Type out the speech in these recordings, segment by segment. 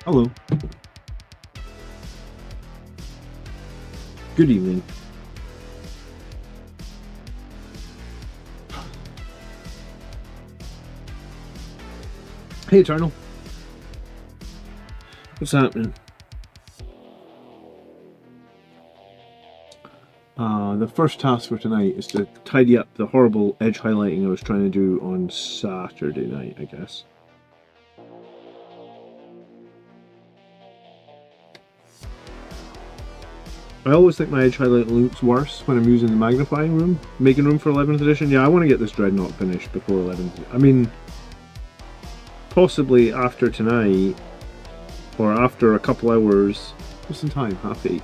Hello. Good evening. Hey, Eternal. What's happening? The first task for tonight is to tidy up the horrible edge highlighting I was trying to do on Saturday night, I guess. I always think my edge highlight looks worse when I'm using the magnifying room, making room for 11th edition. Yeah, I want to get this Dreadnought finished before 11th. I mean, possibly after tonight, or after a couple hours. What's the time? 8:30.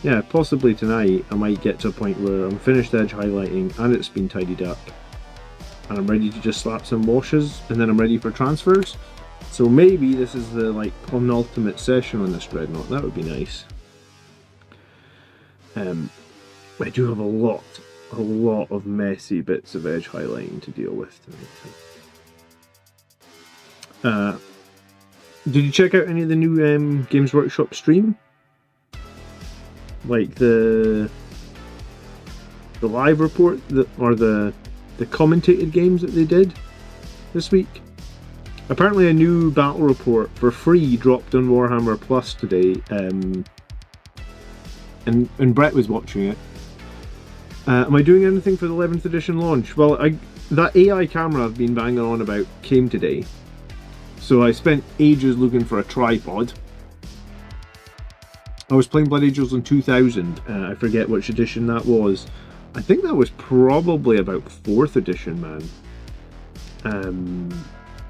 Yeah, possibly tonight I might get to a point where I'm finished edge highlighting and it's been tidied up. And I'm ready to just slap some washes and then I'm ready for transfers. So maybe this is the penultimate session on this Dreadnought. That would be nice. I do have a lot of messy bits of edge highlighting to deal with tonight. Did you check out any of the new Games Workshop stream? Like the live report or the commentated games that they did this week? Apparently a new battle report for free dropped on Warhammer Plus today. And Brett was watching it. Am I doing anything for the 11th edition launch? Well, that AI camera I've been banging on about came today. So I spent ages looking for a tripod. I was playing Blood Angels in 2000. I forget which edition that was. I think that was probably about 4th edition, man.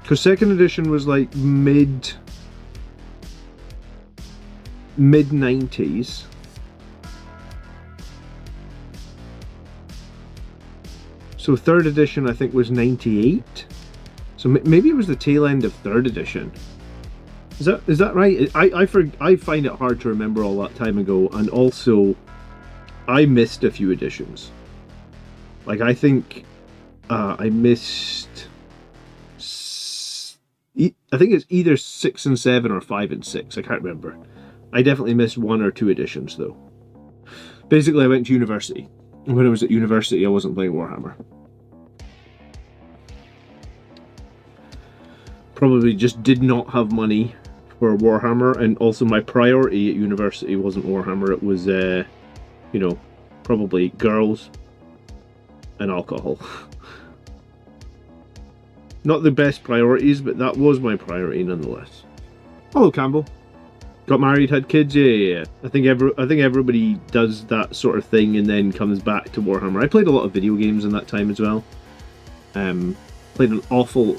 Because 2nd edition was like mid-90s. So 3rd edition I think was 98. So maybe it was the tail end of 3rd edition. Is that right? I find it hard to remember all that time ago, and also I missed a few editions. Like I think I missed. I think it's either 6 and 7 or 5 and 6. I can't remember. I definitely missed 1 or 2 editions though. Basically, I went to university. And when I was at university, I wasn't playing Warhammer. Probably just did not have money for Warhammer, and also my priority at university wasn't Warhammer. It was, you know, probably girls and alcohol. Not the best priorities, but that was my priority nonetheless. Hello, Campbell. Got married, had kids. Yeah. I think everybody does that sort of thing and then comes back to Warhammer. I played a lot of video games in that time as well.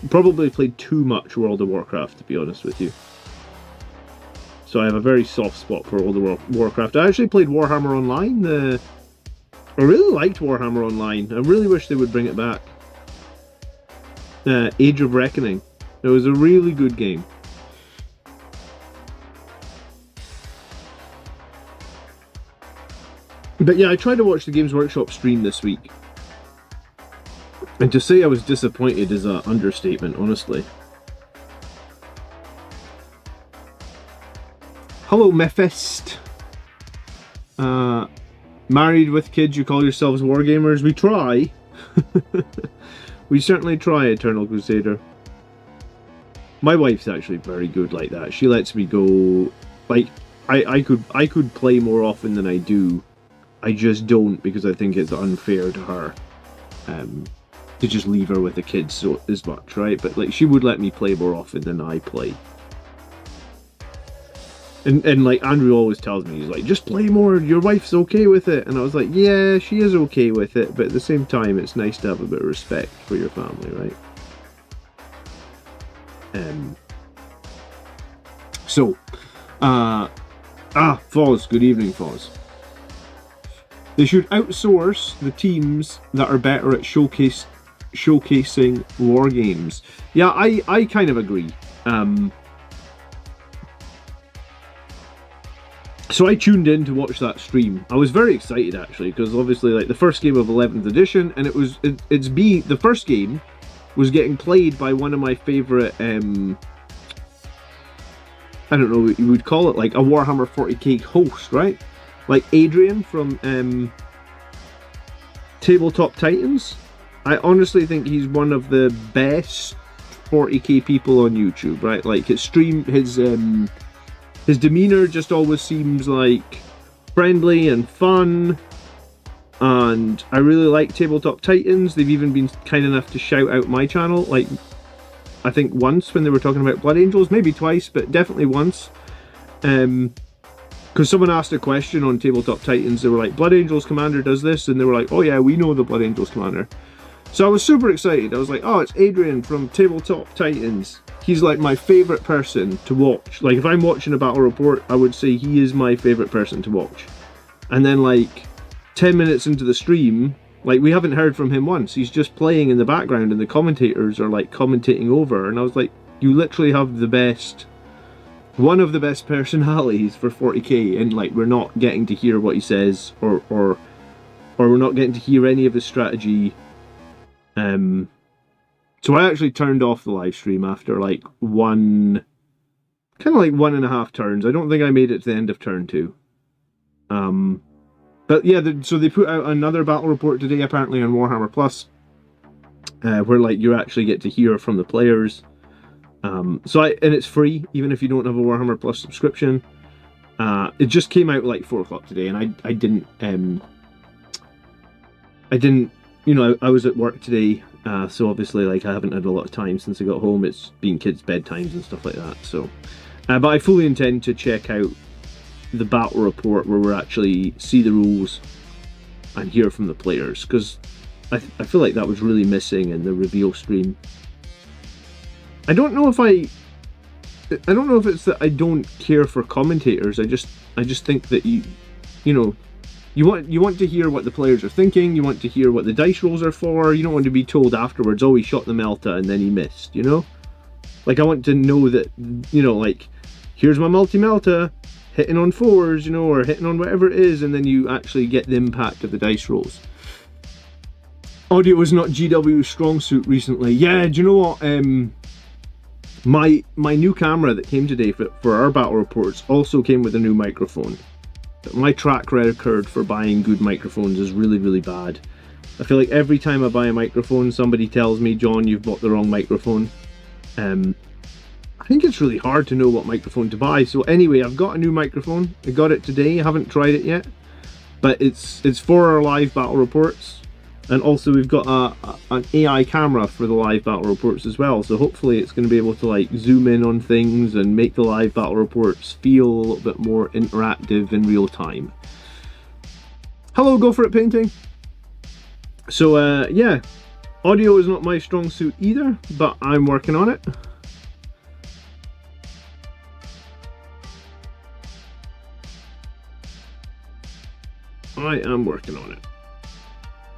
Probably played too much World of Warcraft, to be honest with you. So I have a very soft spot for World of Warcraft. I actually played Warhammer Online. I really liked Warhammer Online. I really wish they would bring it back. Age of Reckoning. It was a really good game. But yeah, I tried to watch the Games Workshop stream this week. And to say I was disappointed is an understatement, honestly. Hello, Mephist. Married with kids, you call yourselves wargamers? We try. We certainly try, Eternal Crusader. My wife's actually very good like that. She lets me go. Like, I could play more often than I do. I just don't, because I think it's unfair to her to just leave her with the kids so as much, right? But like, she would let me play more often than I play. And like Andrew always tells me, he's like, just play more, your wife's okay with it. And I was like, yeah, she is okay with it, but at the same time, it's nice to have a bit of respect for your family, right? So, Foz, good evening, Foz. They should outsource the teams that are better at showcasing war games. Yeah, I kind of agree. So I tuned in to watch that stream. I was very excited actually, because obviously like the first game of 11th edition, and the first game was getting played by one of my favourite, I don't know what you would call it, like a Warhammer 40k host, right? Like Adrian from Tabletop Titans. I honestly think he's one of the best 40k people on YouTube, right? Like his demeanor just always seems like friendly and fun, and I really like Tabletop Titans. They've even been kind enough to shout out my channel, like I think once when they were talking about Blood Angels, maybe twice, but definitely once. Because someone asked a question on Tabletop Titans, they were like, Blood Angels Commander does this, and they were like, oh yeah, we know the Blood Angels Commander. So I was super excited. I was like, oh, it's Adrian from Tabletop Titans. He's like my favourite person to watch. Like if I'm watching a battle report, I would say he is my favourite person to watch. And then like 10 minutes into the stream, like we haven't heard from him once. He's just playing in the background and the commentators are like commentating over. And I was like, you literally have one of the best personalities for 40k, and like we're not getting to hear what he says, or we're not getting to hear any of his strategy. So I actually turned off the live stream after like kind of like 1.5 turns. I don't think I made it to the end of turn 2. But yeah, so they put out another battle report today, apparently on Warhammer Plus, where like you actually get to hear from the players. And it's free, even if you don't have a Warhammer Plus subscription. It just came out like 4 o'clock today, and I didn't, you know, I was at work today, so obviously like I haven't had a lot of time since I got home. It's been kids' bedtimes and stuff like that. So, but I fully intend to check out the battle report where we actually see the rules and hear from the players, because I feel like that was really missing in the reveal stream. I don't know if it's that I don't care for commentators. I just think that you know, you want to hear what the players are thinking. You want to hear what the dice rolls are for. You don't want to be told afterwards, oh, he shot the Melta and then he missed, you know? Like, I want to know that, you know, like, here's my multi-Melta, hitting on 4s, you know, or hitting on whatever it is, and then you actually get the impact of the dice rolls. Audio was not GW's strong suit recently. Yeah, do you know what? My new camera that came today for our battle reports also came with a new microphone. My track record for buying good microphones is really, really bad. I feel like every time I buy a microphone, somebody tells me, John, you've bought the wrong microphone. I think it's really hard to know what microphone to buy. So anyway, I've got a new microphone. I got it today. I haven't tried it yet, but it's for our live battle reports. And also we've got an AI camera for the live battle reports as well, so hopefully it's going to be able to like zoom in on things and make the live battle reports feel a little bit more interactive in real time. Hello, Go For It Painting! So yeah, audio is not my strong suit either, but I'm working on it. I am working on it.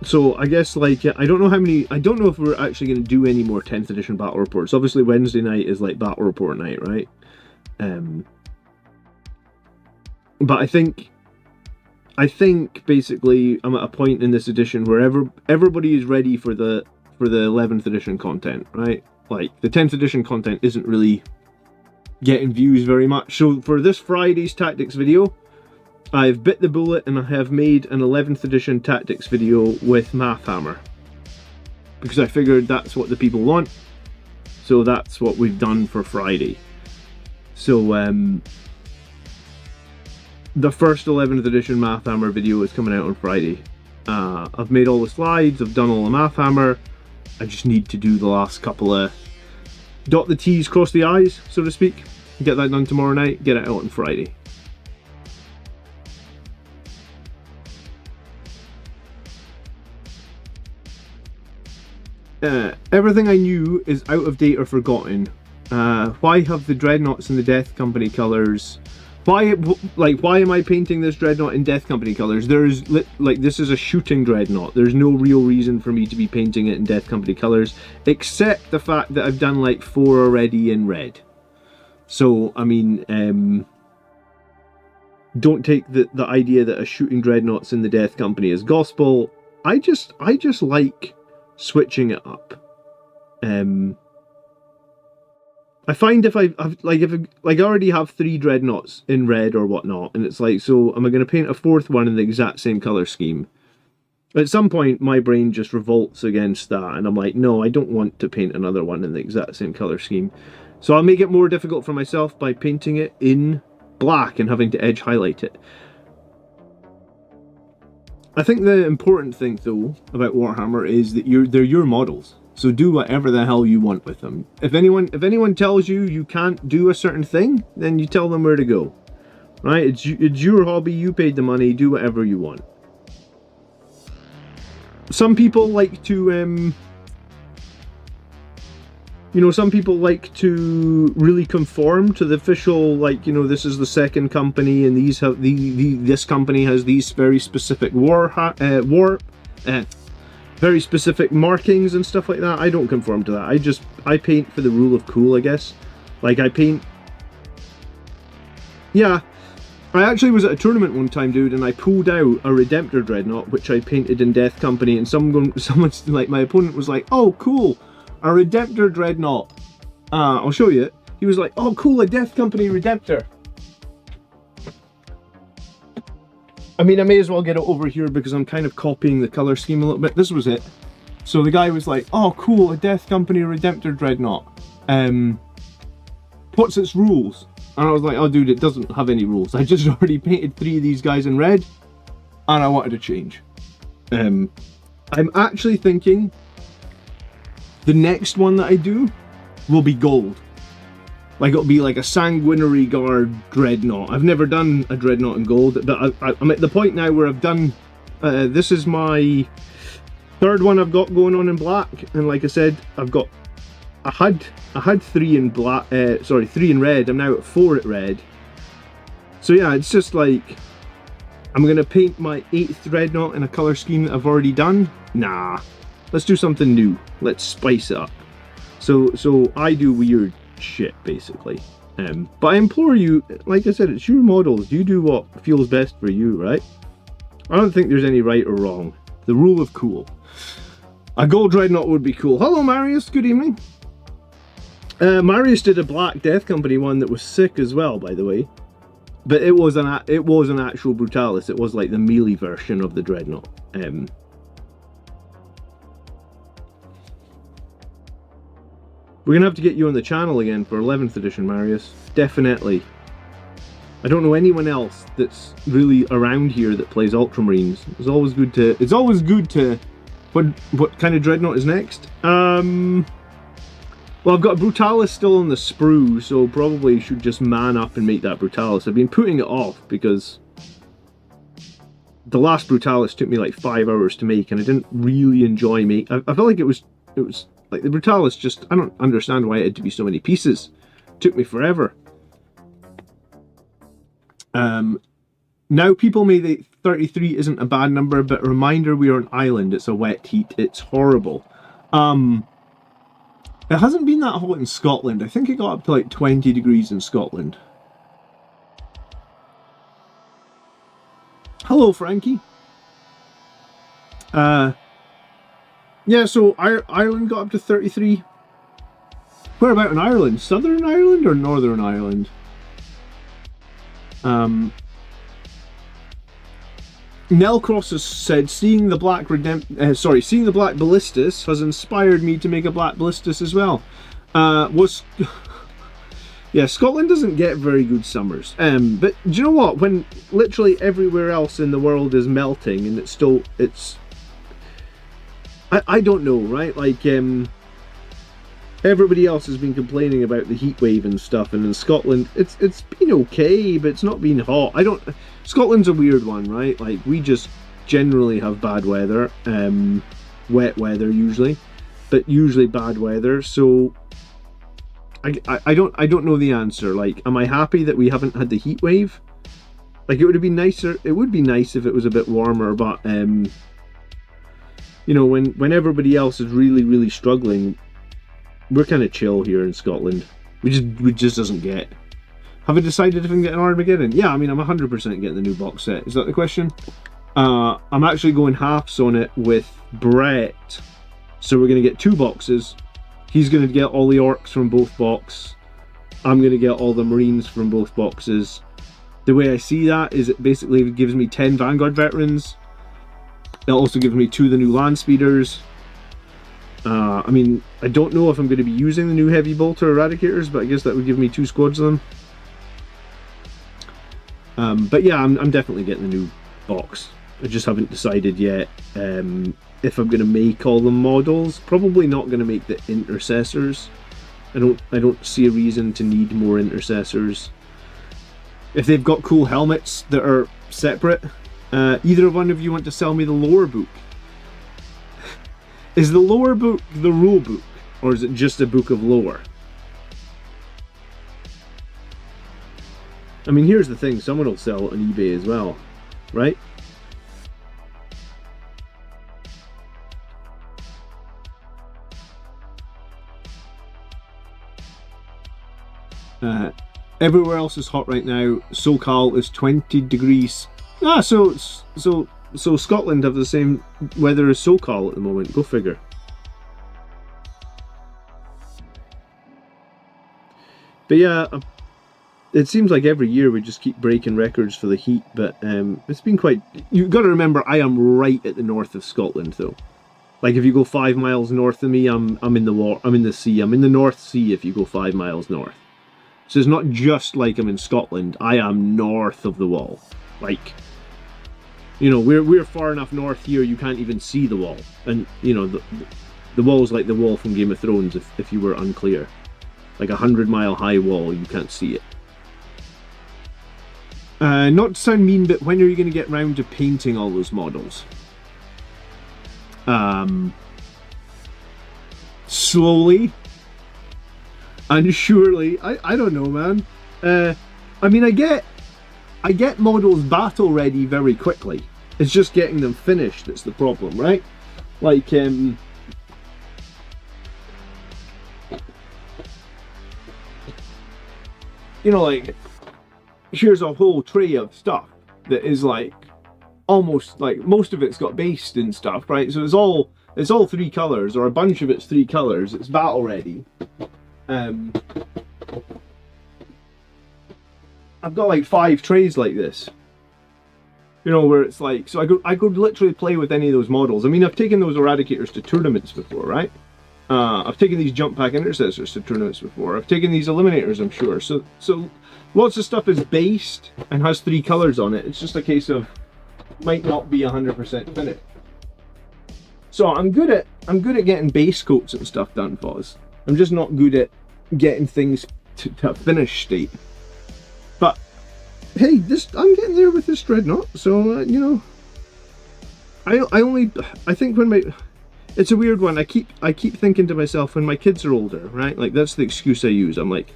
So I guess like I don't know if we're actually going to do any more 10th edition battle reports. Obviously Wednesday night is like battle report night, right? But I think basically I'm at a point in this edition where everybody is ready for the 11th edition content, right? Like the 10th edition content isn't really getting views very much. So for this Friday's tactics video, I've bit the bullet and I have made an 11th edition tactics video with Math Hammer, because I figured that's what the people want. So that's what we've done for Friday. So the first 11th edition Math Hammer video is coming out on Friday. I've made all the slides, I've done all the Math Hammer. I just need to do the last couple of dot the T's, cross the I's, so to speak. Get that done tomorrow night, get it out on Friday. Everything I knew is out of date or forgotten. Why have the Dreadnoughts and the Death Company colours Why am I painting this dreadnought in Death Company colors? This is a shooting dreadnought. There's no real reason for me to be painting it in Death Company colors, except the fact that I've done like 4 already in red. So, I mean, don't take the idea that a shooting dreadnought's in the Death Company as gospel. I just like switching it up. I find if I already have 3 dreadnoughts in red or whatnot, and it's like, so am I going to paint a 4th one in the exact same color scheme? At some point, my brain just revolts against that, and I'm like, no, I don't want to paint another one in the exact same color scheme. So I'll make it more difficult for myself by painting it in black and having to edge highlight it. I think the important thing, though, about Warhammer is that they're your models. So do whatever the hell you want with them. If anyone tells you you can't do a certain thing, then you tell them where to go. Right? It's your hobby, you paid the money, do whatever you want. Some people like to, some people like to really conform to the official, like, this is the second company and these have this company has these very specific very specific markings and stuff like that. I don't conform to that. I paint for the rule of cool, I guess. Like, I paint... Yeah, I actually was at a tournament one time, dude, and I pulled out a Redemptor Dreadnought, which I painted in Death Company, and someone's like, my opponent was like, oh, cool, a Redemptor Dreadnought. I'll show you. He was like, oh, cool, a Death Company Redemptor. I mean, I may as well get it over here because I'm kind of copying the color scheme a little bit. This was it. So the guy was like, oh, cool, a Death Company Redemptor Dreadnought. What's its rules? And I was like, oh, dude, it doesn't have any rules. I just already painted 3 of these guys in red, and I wanted to change. I'm actually thinking the next one that I do will be gold. Like, it'll be like a Sanguinary Guard Dreadnought. I've never done a Dreadnought in gold, but I'm at the point now where I've done... this is my 3rd one I've got going on in black, and like I said, I had 3 in black, 3 in red. I'm now at 4 at red. So yeah, it's just like, I'm gonna paint my 8th Dreadnought in a color scheme that I've already done. Nah, let's do something new. Let's spice it up. So I do weird shit, basically. But I implore you, like I said, it's your models. You do what feels best for you, right? I don't think there's any right or wrong. The rule of cool. A gold dreadnought would be cool. Hello, Marius. Good evening. Marius did a Black Death Company one that was sick as well, by the way. But it was an actual Brutalis. It was like the melee version of the dreadnought. We're gonna have to get you on the channel again for 11th edition, Marius. Definitely. I don't know anyone else that's really around here that plays Ultramarines. It's always good to... What kind of dreadnought is next? Well, I've got a Brutalis still on the sprue, so probably should just man up and make that Brutalis. I've been putting it off because the last Brutalis took me like 5 hours to make, and I didn't really enjoy making. I felt like it was like the Brutalis just, I don't understand why it had to be so many pieces. It took me forever. Now people may think 33 isn't a bad number, but a reminder, we are an island. It's a wet heat. It's horrible. It hasn't been that hot in Scotland. I think it got up to like 20 degrees in Scotland. Hello, Frankie. Yeah, so Ireland got up to 33. Where about in Ireland? Southern Ireland or Northern Ireland? Nelcross has said, seeing the Black Ballistus has inspired me to make a Black Ballistus as well. Yeah, Scotland doesn't get very good summers. But do you know what? When literally everywhere else in the world is melting and I don't know, right? Like, everybody else has been complaining about the heat wave and stuff, and in Scotland, it's been okay, but it's not been hot. Scotland's a weird one, right? Like, we just generally have bad weather, wet weather usually, but usually bad weather, so I don't know the answer. Like, am I happy that we haven't had the heat wave? Like, it would have been nicer. It would be nice if it was a bit warmer, but you know, when everybody else is really struggling, we're kind of chill here in Scotland. We just doesn't get. Have I decided if I can get an Armageddon? Yeah, I mean, I'm 100% getting the new box set. Is that the question? I'm actually going halves on it with Brett. So we're going to get 2 boxes. He's going to get all the orcs from both boxes. I'm going to get all the marines from both boxes. The way I see that is it basically gives me 10 Vanguard veterans. It also gives me 2 of the new land speeders. I mean, I don't know if I'm going to be using the new heavy bolter eradicators, but I guess that would give me 2 squads of them. But yeah, I'm definitely getting the new box. I just haven't decided yet if I'm going to make all the models. Probably not going to make the intercessors. I don't see a reason to need more intercessors. If they've got cool helmets that are separate, either one of you want to sell me the lore book? Is the lore book the rule book, or is it just a book of lore? I mean, here's the thing, someone will sell it on eBay as well, right? Everywhere else is hot right now. SoCal is 20 degrees. So Scotland have the same weather as SoCal at the moment. Go figure. But yeah, it seems like every year we just keep breaking records for the heat. But it's been quite. You've got to remember, I am right at the north of Scotland, though. Like, if you go 5 miles north of me, I'm in the water. I'm in the sea. I'm in the North Sea. If you go 5 miles north. So it's not just like I'm in Scotland. I am north of the wall. Like, you know, we're far enough north here you can't even see the wall. And, you know, the wall's like the wall from Game of Thrones, if you were unclear. Like a 100-mile high wall, you can't see it. Not to sound mean, but when are you going to get round to painting all those models? Slowly. And surely, I don't know, man. I mean, I get models battle ready very quickly. It's just getting them finished that's the problem, right? Like, you know, like, here's a whole tray of stuff that is like almost like most of it's got based and stuff, right? So it's all 3 colors, or a bunch of it's 3 colors. It's battle ready. I've got like 5 trays like this, you know, where it's like, so I could literally play with any of those models. I mean, I've taken those eradicators to tournaments before, right? I've taken these jump pack intercessors to tournaments before. I've taken these eliminators, I'm sure. So lots of stuff is based and has 3 colors on it. It's just a case of might not be 100% finished. So I'm good at getting base coats and stuff done, Foz. I'm just not good at getting things to a finished state. But hey, I'm getting there with this dreadnought. So you know, I think when it's a weird one. I keep thinking to myself, when my kids are older, right? Like, that's the excuse I use. I'm like,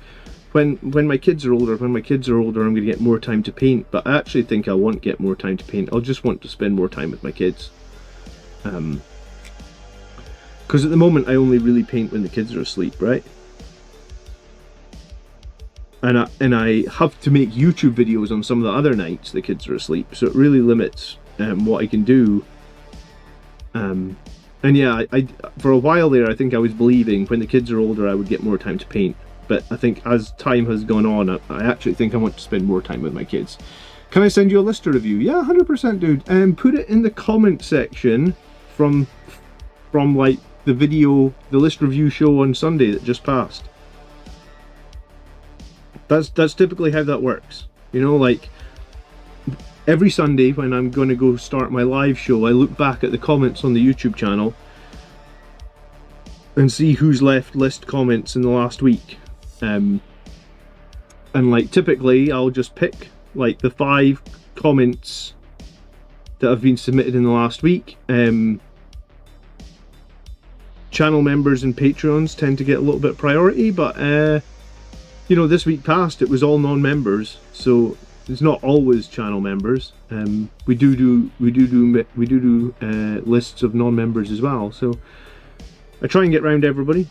when my kids are older, I'm going to get more time to paint. But I actually think I won't get more time to paint. I'll just want to spend more time with my kids. Because at the moment I only really paint when the kids are asleep, right? And I have to make YouTube videos on some of the other nights the kids are asleep, so it really limits what I can do. And yeah, I for a while there I think I was believing when the kids are older I would get more time to paint. But I think as time has gone on, I actually think I want to spend more time with my kids. Can I send you a Lister review? Yeah, 100%, dude. Put it in the comment section from like the video, the list review show on Sunday that just passed. That's typically how that works. You know, like, every Sunday when I'm going to go start my live show, I look back at the comments on the YouTube channel and see who's left list comments in the last week. And like, typically I'll just pick like the 5 comments that have been submitted in the last week. Channel members and Patreons tend to get a little bit of priority, but you know, this week past it was all non-members, so it's not always channel members. We do lists of non-members as well. So I try and get round everybody.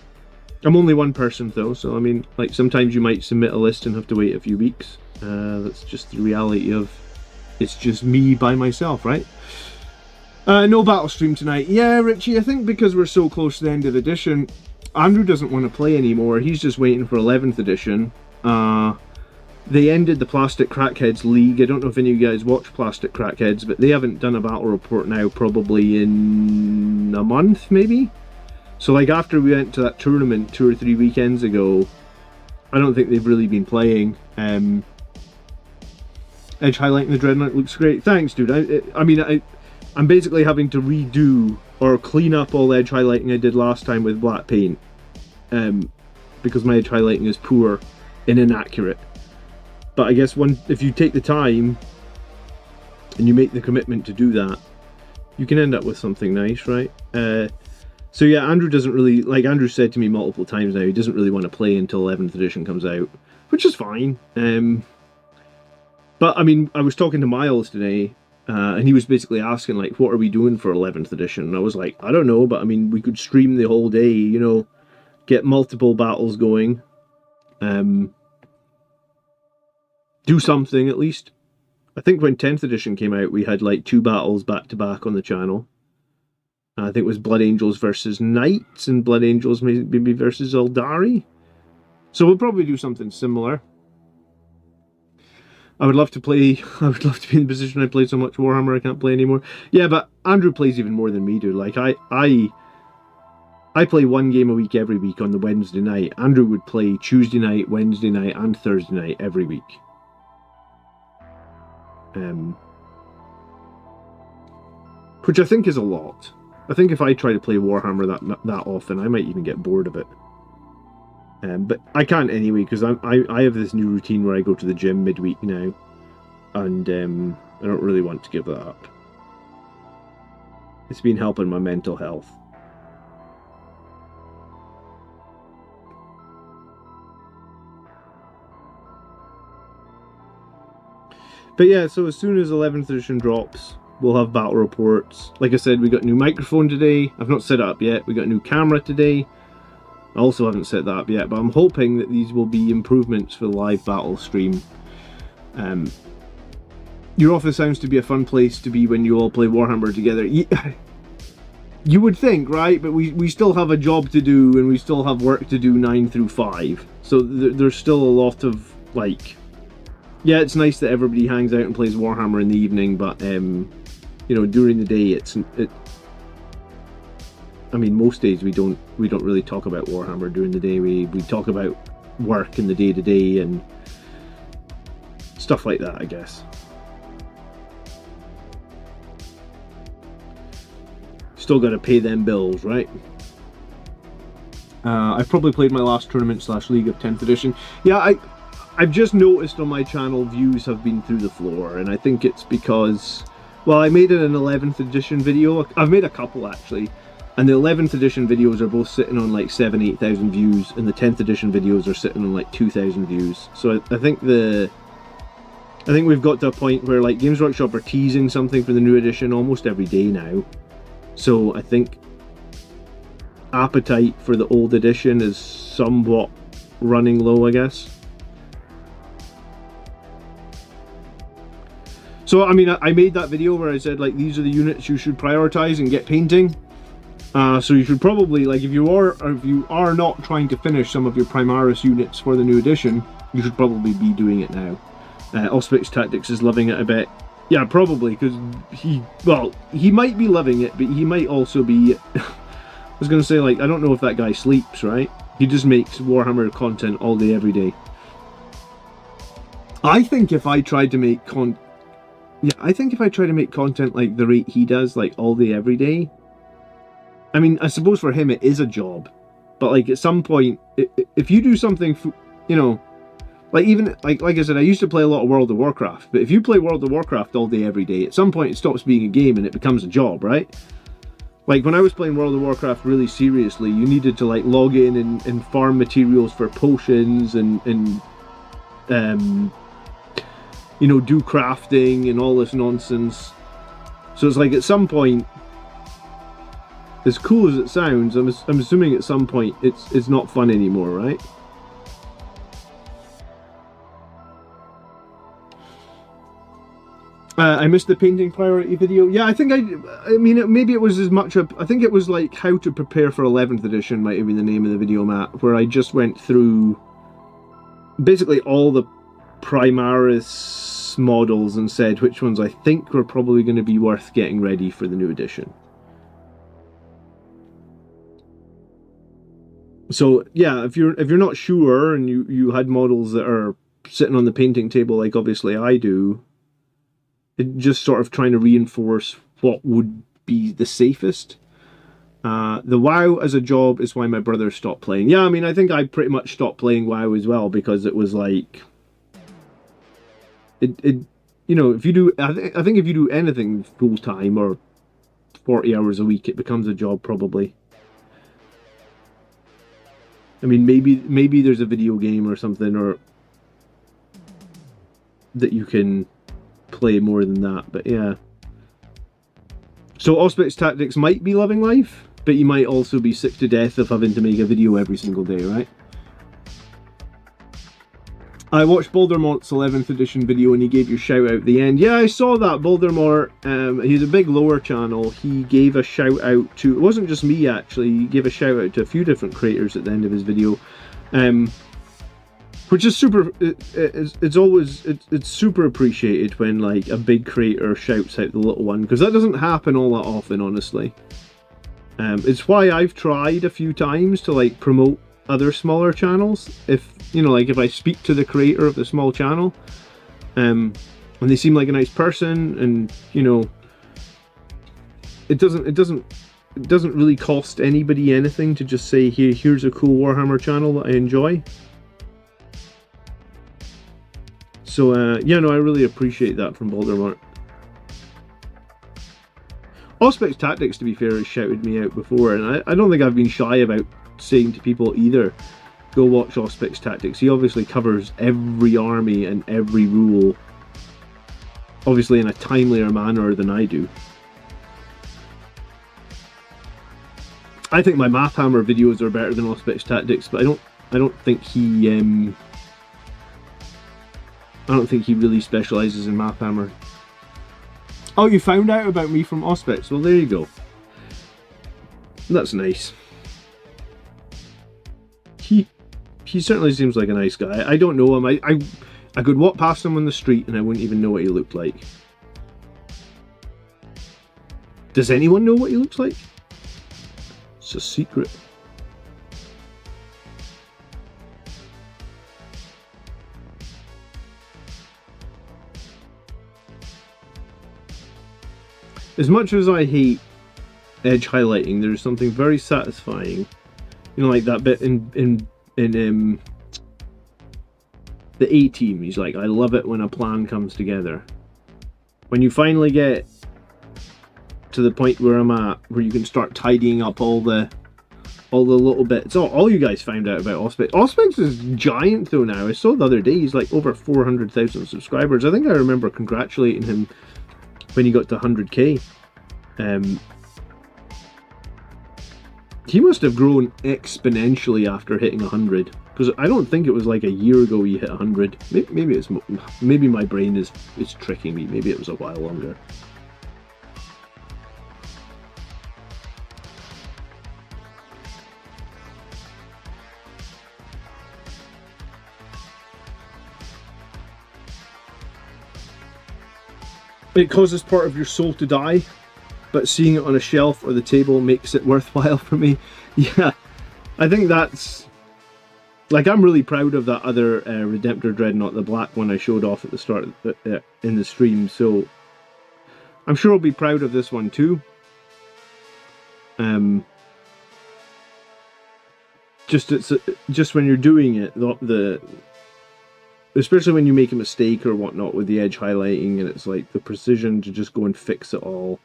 I'm only one person though, so I mean, like sometimes you might submit a list and have to wait a few weeks. That's just the reality of it's just me by myself, right? No battle stream tonight. Yeah, Richie, I think because we're so close to the end of the edition, Andrew doesn't want to play anymore. He's just waiting for 11th edition. They ended the Plastic Crackheads League. I don't know if any of you guys watch Plastic Crackheads, but they haven't done a battle report now probably in a month, maybe? So like after we went to that tournament 2 or 3 weekends ago, I don't think they've really been playing. Edge highlighting the Dreadnought looks great. Thanks, dude. I'm basically having to redo or clean up all the edge highlighting I did last time with black paint. Because my edge highlighting is poor and inaccurate. But I guess if you take the time and you make the commitment to do that, you can end up with something nice, right? So yeah, Andrew doesn't really, like Andrew said to me multiple times now, he doesn't really want to play until 11th edition comes out, which is fine. But I mean, I was talking to Miles today, and he was basically asking like, what are we doing for 11th edition? And I was like, I don't know, but I mean, we could stream the whole day, you know, get multiple battles going. Do something at least. I think when 10th edition came out, we had like 2 battles back to back on the channel. I think it was Blood Angels versus Knights and Blood Angels maybe versus Eldari. So we'll probably do something similar. I would love to play, I would love to be in the position I play so much Warhammer I can't play anymore. Yeah, but Andrew plays even more than me do. Like I play 1 game a week every week on the Wednesday night. Andrew would play Tuesday night, Wednesday night and Thursday night every week. Which I think is a lot. I think if I try to play Warhammer that often, I might even get bored of it. But I can't anyway, because I have this new routine where I go to the gym midweek now, and I don't really want to give that up. It's been helping my mental health. But yeah, so as soon as 11th edition drops, we'll have battle reports. Like I said, we got a new microphone today. I've not set it up yet. We got a new camera today. I also haven't set that up yet, but I'm hoping that these will be improvements for the live battle stream. Your office sounds to be a fun place to be when you all play Warhammer together. You would think, right? But we still have a job to do, and we still have work to do 9 through 5. So there's still a lot of, like... Yeah, it's nice that everybody hangs out and plays Warhammer in the evening, but, you know, during the day, I mean, most days we don't really talk about Warhammer during the day. We talk about work and the day-to-day and stuff like that, I guess. Still got to pay them bills, right? I've probably played my last tournament / league of 10th edition. Yeah, I've just noticed on my channel views have been through the floor, and I think it's because, well, I made an 11th edition video. I've made a couple actually, and the 11th edition videos are both sitting on like 7,000-8,000 views, and the 10th edition videos are sitting on like 2,000 views. So I think we've got to a point where like Games Workshop are teasing something for the new edition almost every day now. So I think appetite for the old edition is somewhat running low, I guess. So, I mean, I made that video where I said, like, these are the units you should prioritize and get painting. So you should probably, like, if you are not trying to finish some of your Primaris units for the new edition, you should probably be doing it now. Auspix Tactics is loving it a bit. Yeah, probably, because he might be loving it, but he might also be... I was going to say, like, I don't know if that guy sleeps, right? He just makes Warhammer content all day, every day. I think if I tried to make content like the rate he does, like all day, every day, I mean, I suppose for him it is a job, but like at some point, if you do something, you know, like even, like I said, I used to play a lot of World of Warcraft, but if you play World of Warcraft all day, every day, at some point it stops being a game and it becomes a job, right? Like, when I was playing World of Warcraft really seriously, you needed to, like, log in and farm materials for potions and you know, do crafting and all this nonsense. So it's like, at some point, as cool as it sounds, I'm assuming at some point it's not fun anymore, right? I missed the painting priority video. Yeah, I think I mean, maybe it was as much a... I think it was like how to prepare for 11th edition might have been the name of the video, Matt, where I just went through basically all the Primaris models and said which ones I think were probably going to be worth getting ready for the new edition. So yeah, if you're not sure and you had models that are sitting on the painting table like obviously I do, just sort of trying to reinforce what would be the safest. The WoW as a job is why my brother stopped playing. Yeah, I mean, I think I pretty much stopped playing WoW as well, because it was like... you know, if you do... I think if you do anything full-time or 40 hours a week, it becomes a job, probably. I mean, maybe there's a video game or something, or... that you can play more than that, but yeah. So Auspex Tactics might be loving life, but you might also be sick to death of having to make a video every single day, right? I watched Baldermont's 11th edition video and he gave you a shout out at the end. Yeah, I saw that. Baldermort, he's a big lore channel. He gave a shout out to... It wasn't just me, actually. He gave a shout out to a few different creators at the end of his video. Which is super... It's super appreciated when, like, a big creator shouts out the little one, because that doesn't happen all that often, honestly. It's why I've tried a few times to, like, promote other smaller channels. If, you know, like, if I speak to the creator of the small channel, and they seem like a nice person, and, you know, it doesn't really cost anybody anything to just say, here's a cool Warhammer channel that I enjoy. So, yeah, no, I really appreciate that from Baldermort. Auspex Tactics, to be fair, has shouted me out before, and I don't think I've been shy about saying to people either, go watch Auspex Tactics. He obviously covers every army and every rule, obviously in a timelier manner than I do. I think my Mathhammer videos are better than Auspex Tactics, but I don't think he really specialises in Mathhammer. Oh, you found out about me from Auspex? Well, there you go. That's nice. He certainly seems like a nice guy. I don't know him. I could walk past him on the street and I wouldn't even know what he looked like. Does anyone know what he looks like? It's a secret. As much as I hate edge highlighting, there's something very satisfying. You know, like that bit in the A-Team. He's like, I love it when a plan comes together. When you finally get to the point where I'm at, where you can start tidying up all the little bits. Oh, all you guys found out about Auspex. Auspex is giant though now. I saw the other day he's like over 400,000 subscribers. I think I remember congratulating him when he got to 100k. He must have grown exponentially after hitting 100, because I don't think it was like a year ago he hit 100. Maybe my brain is tricking me. Maybe it was a while longer. It causes part of your soul to die, but seeing it on a shelf or the table makes it worthwhile for me. Yeah, I think that's... Like, I'm really proud of that other Redemptor Dreadnought, the black one I showed off at the start in the stream, so I'm sure I'll be proud of this one too. Just when you're doing it, especially when you make a mistake or whatnot with the edge highlighting, and it's like the precision to just go and fix it all.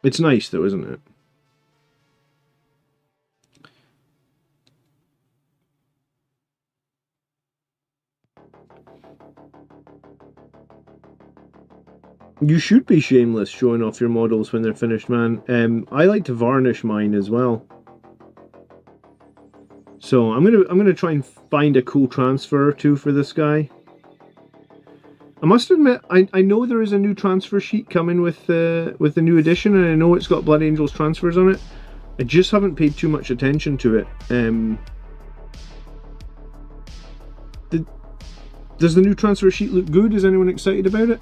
It's nice though, isn't it? You should be shameless showing off your models when they're finished, man. I like to varnish mine as well. So I'm gonna try and find a cool transfer or two for this guy. I must admit, I know there is a new transfer sheet coming with the new edition, and I know it's got Blood Angels transfers on it. I just haven't paid too much attention to it. Does the new transfer sheet look good? Is anyone excited about it?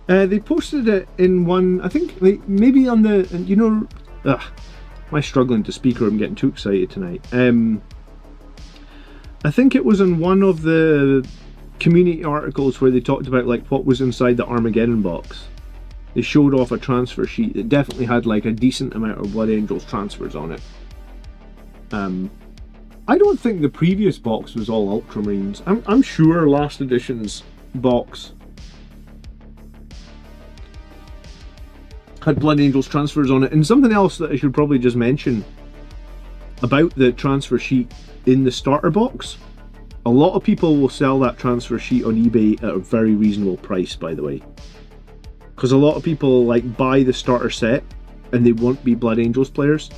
They posted it in one, I think, maybe on the, you know, am I struggling to speak or I'm getting too excited tonight? I think it was in one of the community articles where they talked about like what was inside the Armageddon box. They showed off a transfer sheet that definitely had like a decent amount of Blood Angels transfers on it. I don't think the previous box was all Ultramarines. I'm sure last edition's box had Blood Angels transfers on it. And something else that I should probably just mention about the transfer sheet in the starter box, a lot of people will sell that transfer sheet on eBay at a very reasonable price, by the way, because a lot of people like buy the starter set and they won't be Blood Angels players.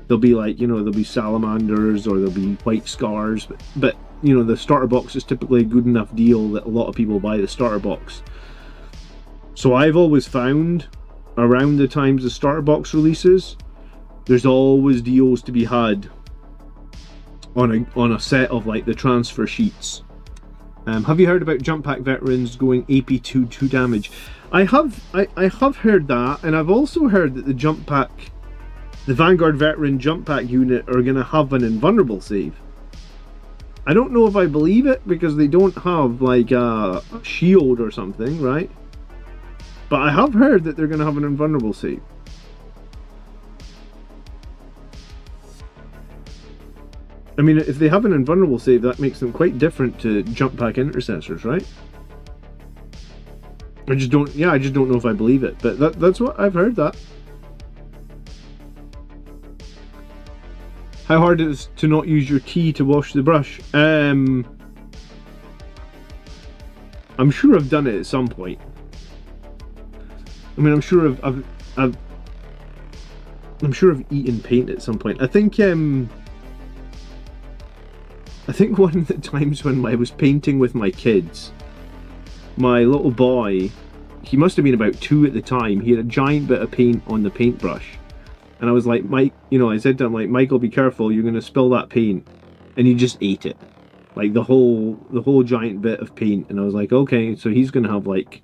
They'll be like, you know, there'll be Salamanders or there'll be White Scars, but you know, the starter box is typically a good enough deal that a lot of people buy the starter box. So I've always found around the times the starter box releases, there's always deals to be had on a set of like the transfer sheets. Have you heard about Jump Pack veterans going AP2 2 damage? I have heard that, and I've also heard that the Vanguard veteran Jump Pack unit are going to have an invulnerable save. I don't know if I believe it because they don't have like a shield or something, right? But I have heard that they're going to have an invulnerable save. I mean, if they have an invulnerable save, that makes them quite different to Jump Pack intercessors, right? I just don't know if I believe it, but that's what I've heard. That. How hard it is to not use your tea to wash the brush? I'm sure I've done it at some point. I mean, I'm sure I've eaten paint at some point. I think one of the times when I was painting with my kids, my little boy, he must have been about 2 at the time, he had a giant bit of paint on the paintbrush. And I was like, Mike, you know, I said to him, like, Michael, be careful, you're going to spill that paint. And he just ate it. Like, the whole giant bit of paint. And I was like, okay, so he's going to have, like,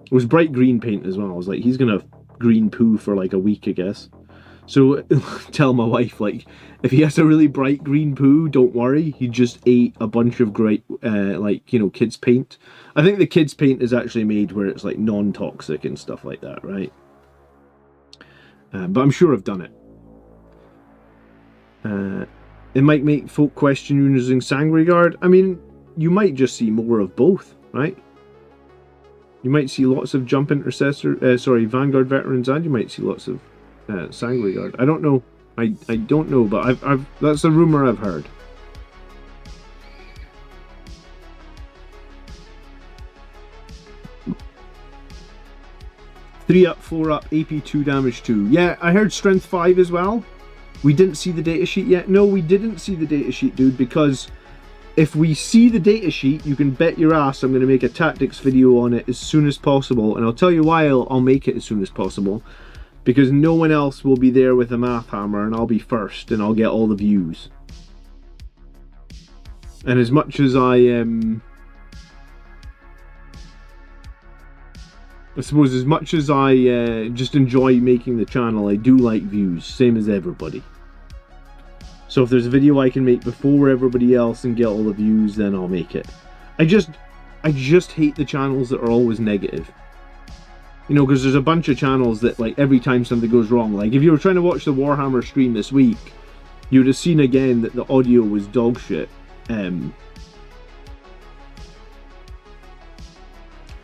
it was bright green paint as well. I was like, he's going to have green poo for, like, a week, I guess. So, tell my wife, like, if he has a really bright green poo, don't worry. He just ate a bunch of great, like, you know, kids' paint. I think the kids' paint is actually made where it's, like, non-toxic and stuff like that, right? But I'm sure I've done it. It might make folk question you using Sangregard. I mean, you might just see more of both, right? You might see lots of Jump Intercessor, Vanguard veterans, and you might see lots of Sangregard. I don't know. I don't know, but I've that's a rumor I've heard. Three up, 4 up, AP 2, damage 2. Yeah, I heard strength 5 as well. We didn't see the datasheet yet. No, we didn't see the datasheet, dude, because if we see the datasheet, you can bet your ass I'm going to make a tactics video on it as soon as possible. And I'll tell you why I'll make it as soon as possible. Because no one else will be there with a math hammer, and I'll be first, and I'll get all the views. And as much as I suppose as much as I just enjoy making the channel, I do like views, same as everybody. So if there's a video I can make before everybody else and get all the views, then I'll make it. I I just hate the channels that are always negative. You know, because there's a bunch of channels that, like, every time something goes wrong, like, if you were trying to watch the Warhammer stream this week, you would have seen again that the audio was dog shit.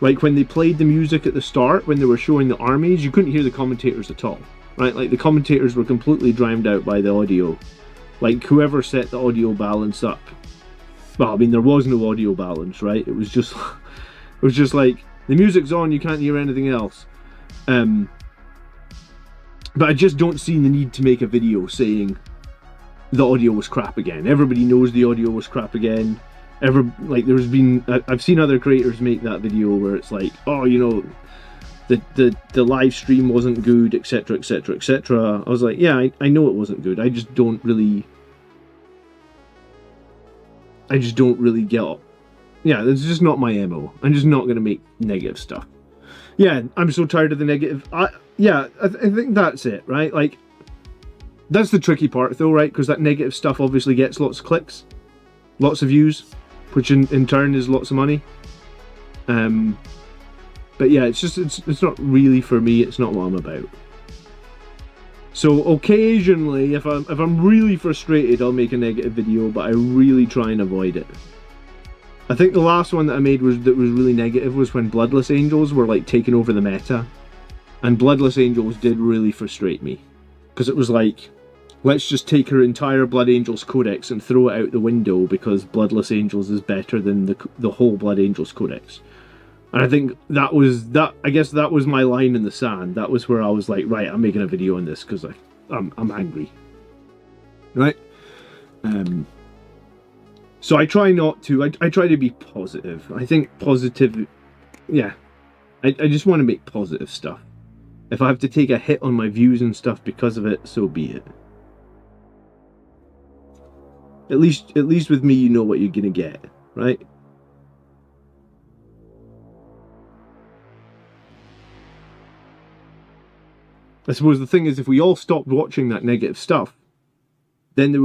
Like, when they played the music at the start, when they were showing the armies, you couldn't hear the commentators at all, right? Like, the commentators were completely drowned out by the audio. Like, whoever set the audio balance up, well, I mean, there was no audio balance, right? It was just like, the music's on, you can't hear anything else. But I just don't see the need to make a video saying the audio was crap again. Everybody knows the audio was crap again. Like, there's been, I've seen other creators make that video where it's like, oh, you know, the live stream wasn't good, etc, etc, etc. I was like, yeah, I know it wasn't good. I just don't really get up. Yeah, that's just not my MO. I'm just not going to make negative stuff. Yeah, I'm so tired of the negative. I think that's it, right? Like, that's the tricky part though, right? Because that negative stuff obviously gets lots of clicks, lots of views, which in turn is lots of money. But yeah, it's not really for me. It's not what I'm about. So occasionally, if I'm really frustrated, I'll make a negative video, but I really try and avoid it. I think the last one that I made that was really negative was when Bloodless Angels were like taking over the meta, and Bloodless Angels did really frustrate me, because it was like, let's just take her entire Blood Angels codex and throw it out the window because Bloodless Angels is better than the whole Blood Angels codex. And I think I guess that was my line in the sand. That was where I was like, right, I'm making a video on this because I'm angry, right? So I try not to. I try to be positive. I think positive, yeah. I just want to make positive stuff. If I have to take a hit on my views and stuff because of it, so be it. At least with me, you know what you're gonna get, right? I suppose the thing is, if we all stopped watching that negative stuff, then it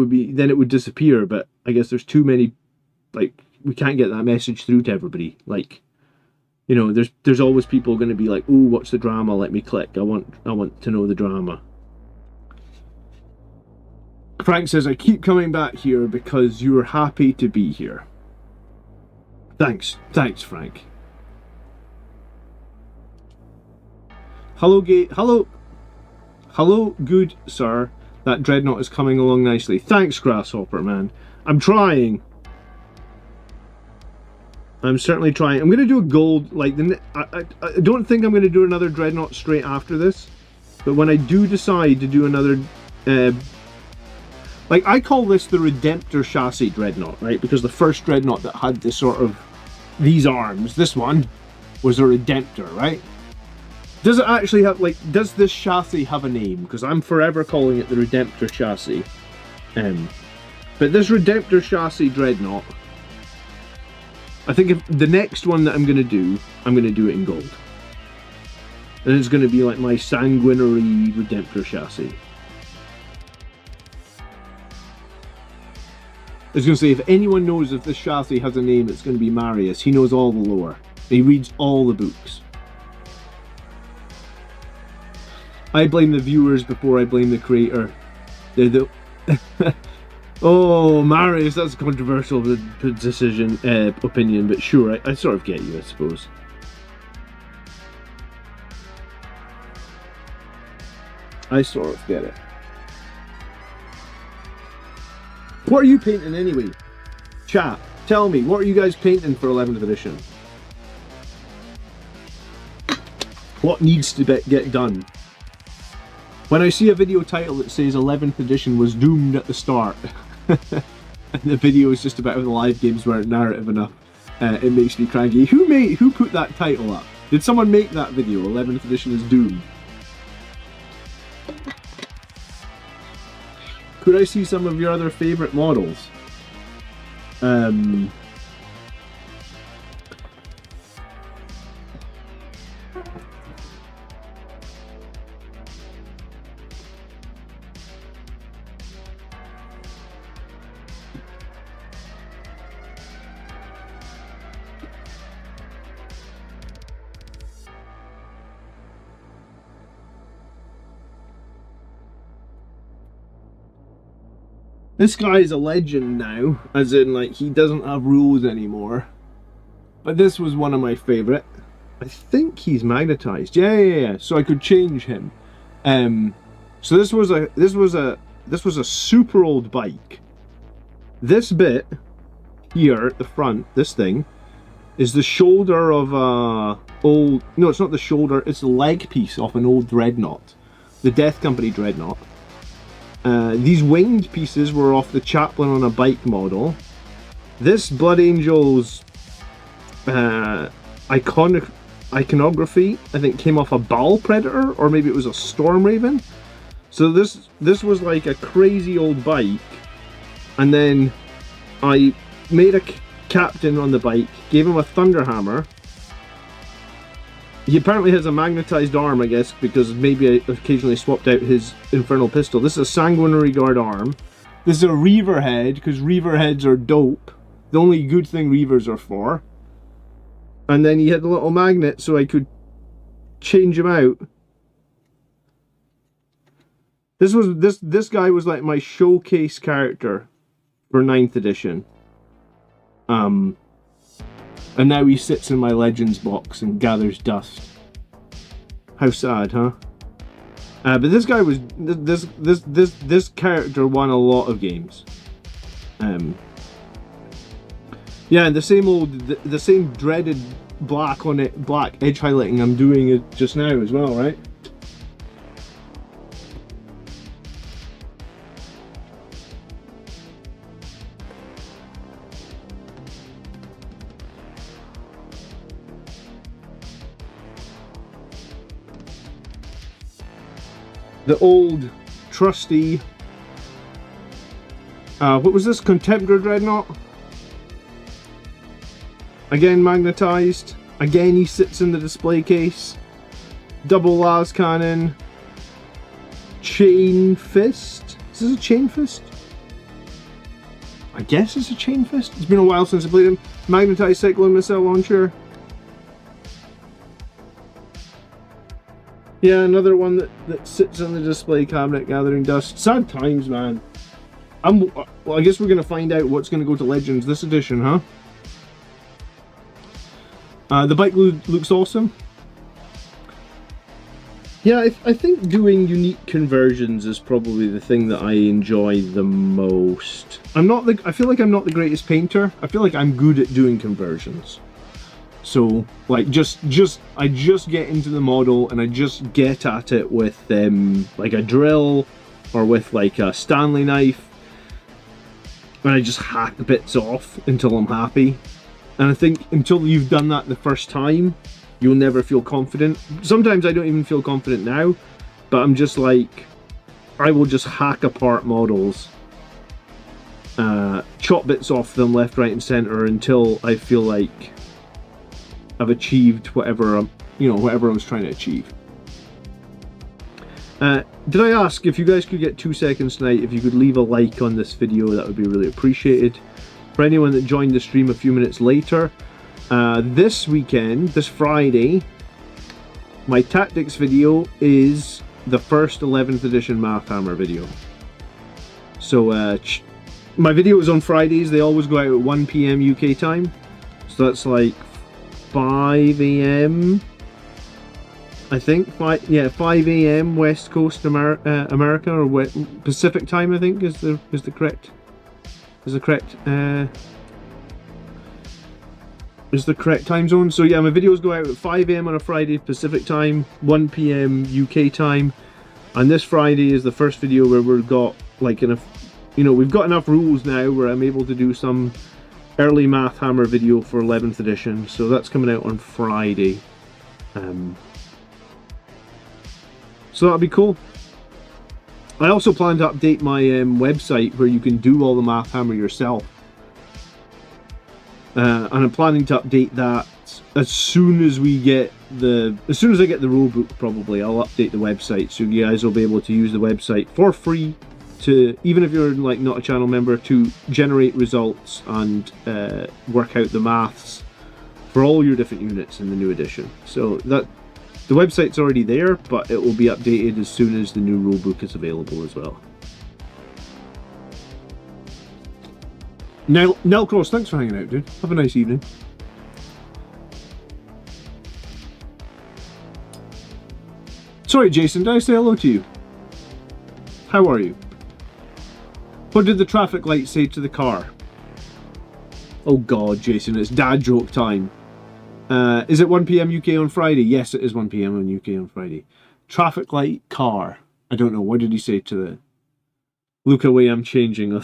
would disappear. But I guess there's too many, like, we can't get that message through to everybody. Like, you know, there's always people going to be like, "Ooh, what's the drama? Let me click. I want to know the drama." Frank says, "I keep coming back here because you were happy to be here." Thanks, Frank. Hello, hello, good sir. That dreadnought is coming along nicely. Thanks, Grasshopper, man. I'm trying. I'm certainly trying. I'm going to do a gold, like, I don't think I'm going to do another dreadnought straight after this. But when I do decide to do another, like, I call this the Redemptor chassis dreadnought, right? Because the first dreadnought that had this sort of, these arms, this one, was a Redemptor, right? Does it actually have, like, does this chassis have a name? Because I'm forever calling it the Redemptor chassis. But this Redemptor chassis dreadnought, I think if the next one that I'm going to do it in gold. And it's going to be like my sanguinary Redemptor chassis. I was going to say, if anyone knows if this chassis has a name, it's going to be Marius. He knows all the lore. He reads all the books. I blame the viewers before I blame the creator. They're the... Oh, Marius, that's a controversial decision, opinion, but sure, I sort of get you, I suppose. I sort of get it. What are you painting anyway? Chat, tell me, what are you guys painting for 11th edition? What needs to get done? When I see a video title that says 11th edition was doomed at the start, and the video is just about how the live games weren't narrative enough, it makes me cranky. Who put that title up? Did someone make that video, 11th edition is doomed? Could I see some of your other favourite models? This guy is a legend now, as in like he doesn't have rules anymore. But this was one of my favourite. I think he's magnetized. Yeah. So I could change him. So this was a super old bike. This bit here at the front, this thing, is the shoulder of a old. No, it's not the shoulder. It's the leg piece off an old dreadnought, the Death Company dreadnought. These winged pieces were off the Chaplain on a Bike model. This Blood Angel's iconography, I think, came off a Baal Predator, or maybe it was a Storm Raven. So this was like a crazy old bike, and then I made a captain on the bike, gave him a thunder hammer. He apparently has a magnetized arm, I guess, because maybe I occasionally swapped out his infernal pistol. This is a sanguinary guard arm. This is a reaver head, because reaver heads are dope. The only good thing reavers are for. And then he had a little magnet so I could change him out. This guy was like my showcase character for 9th edition. And now he sits in my Legends box and gathers dust. How sad, huh? But this guy was this character won a lot of games. Yeah, and the same dreaded black on it, black edge highlighting I'm doing it just now as well, right? The old, trusty, what was this? Contemptor Dreadnought? Again magnetized. Again he sits in the display case. Double las cannon. Chain fist? Is this a chain fist? I guess it's a chain fist. It's been a while since I played him. Magnetized cyclone missile launcher. Yeah, another one that sits in the display cabinet gathering dust. Sad times, man. Well, I guess we're going to find out what's going to go to Legends this edition, huh? The bike looks awesome. Yeah, I think doing unique conversions is probably the thing that I enjoy the most. I feel like I'm not the greatest painter. I feel like I'm good at doing conversions. So, like, I just get into the model and I just get at it with, like a drill or with, like, a Stanley knife. And I just hack the bits off until I'm happy. And I think until you've done that the first time, you'll never feel confident. Sometimes I don't even feel confident now, but I'm just like, I will just hack apart models, chop bits off them left, right, and center until I feel like I've achieved whatever whatever I was trying to achieve. Did I ask if you guys could get 2 seconds tonight? If you could leave a like on this video, that would be really appreciated. For anyone that joined the stream a few minutes later, this weekend, this Friday, my tactics video is the first 11th edition Math Hammer video. So my videos on Fridays, they always go out at 1 PM UK time. So that's like 5 AM, I think. 5 AM West Coast America, or Pacific time, I think is the correct time zone. So yeah, my videos go out at 5 AM on a Friday Pacific time, 1 PM UK time, and this Friday is the first video where we've got like we've got enough rules now where I'm able to do some early Math Hammer video for 11th edition. So that's coming out on Friday. So that'll be cool. I also plan to update my website where you can do all the Math Hammer yourself. And I'm planning to update that as soon as I get the rulebook. Probably I'll update the website so you guys will be able to use the website for free, to even if you're like not a channel member, to generate results and work out the maths for all your different units in the new edition. So that the website's already there, but it will be updated as soon as the new rulebook is available as well. Nell Cross, thanks for hanging out, dude. Have a nice evening. Sorry, Jason, did I say hello to you? How are you? What did the traffic light say to the car? Oh god, Jason, it's dad joke time. Is it 1 PM UK on Friday? Yes, it is 1 PM on UK on Friday. Traffic light, car. I don't know, what did he say to the... Look away, I'm changing.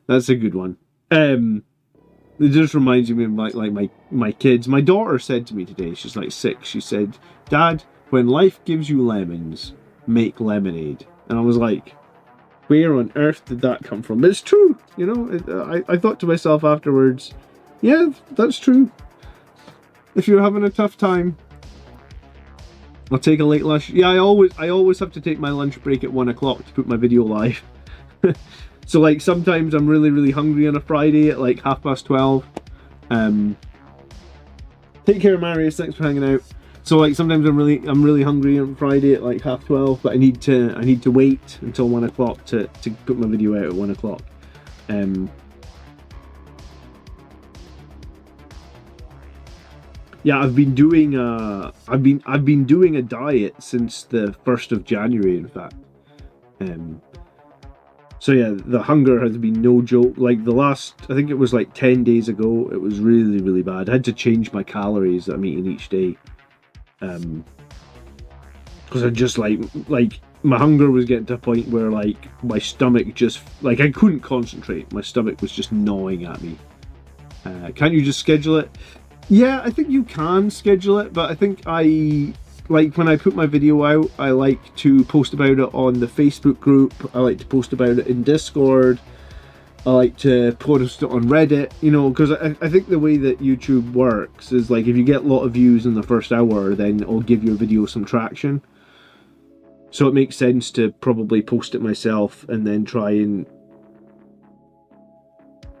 That's a good one. It just reminds me of like my kids. My daughter said to me today, she's like 6, she said, Dad, when life gives you lemons, make lemonade. And I was like, where on earth did that come from? But it's true, you know. I thought to myself afterwards, yeah, that's true. If you're having a tough time, I'll take a late lunch. Yeah, I always have to take my lunch break at 1 o'clock to put my video live. So like sometimes I'm really hungry on a Friday at like 12:30. Take care, Marius. Thanks for hanging out. So like sometimes I'm really hungry on Friday at like 12:30, but I need to wait until 1 o'clock to put my video out at 1 o'clock. Yeah, I've been doing a diet since the 1st of January, in fact. So yeah, the hunger has been no joke. Like the last, I think it was like 10 days ago, it was really bad. I had to change my calories that I'm eating each day. Because I just like my hunger was getting to a point where like my stomach just, like I couldn't concentrate. My stomach was just gnawing at me. Can't you just schedule it? Yeah, I think you can schedule it, but I think like when I put my video out, I like to post about it on the Facebook group. I like to post about it in Discord. I like to post it on Reddit, you know, because I think the way that YouTube works is like if you get a lot of views in the first hour, then it'll give your video some traction. So it makes sense to probably post it myself and then try and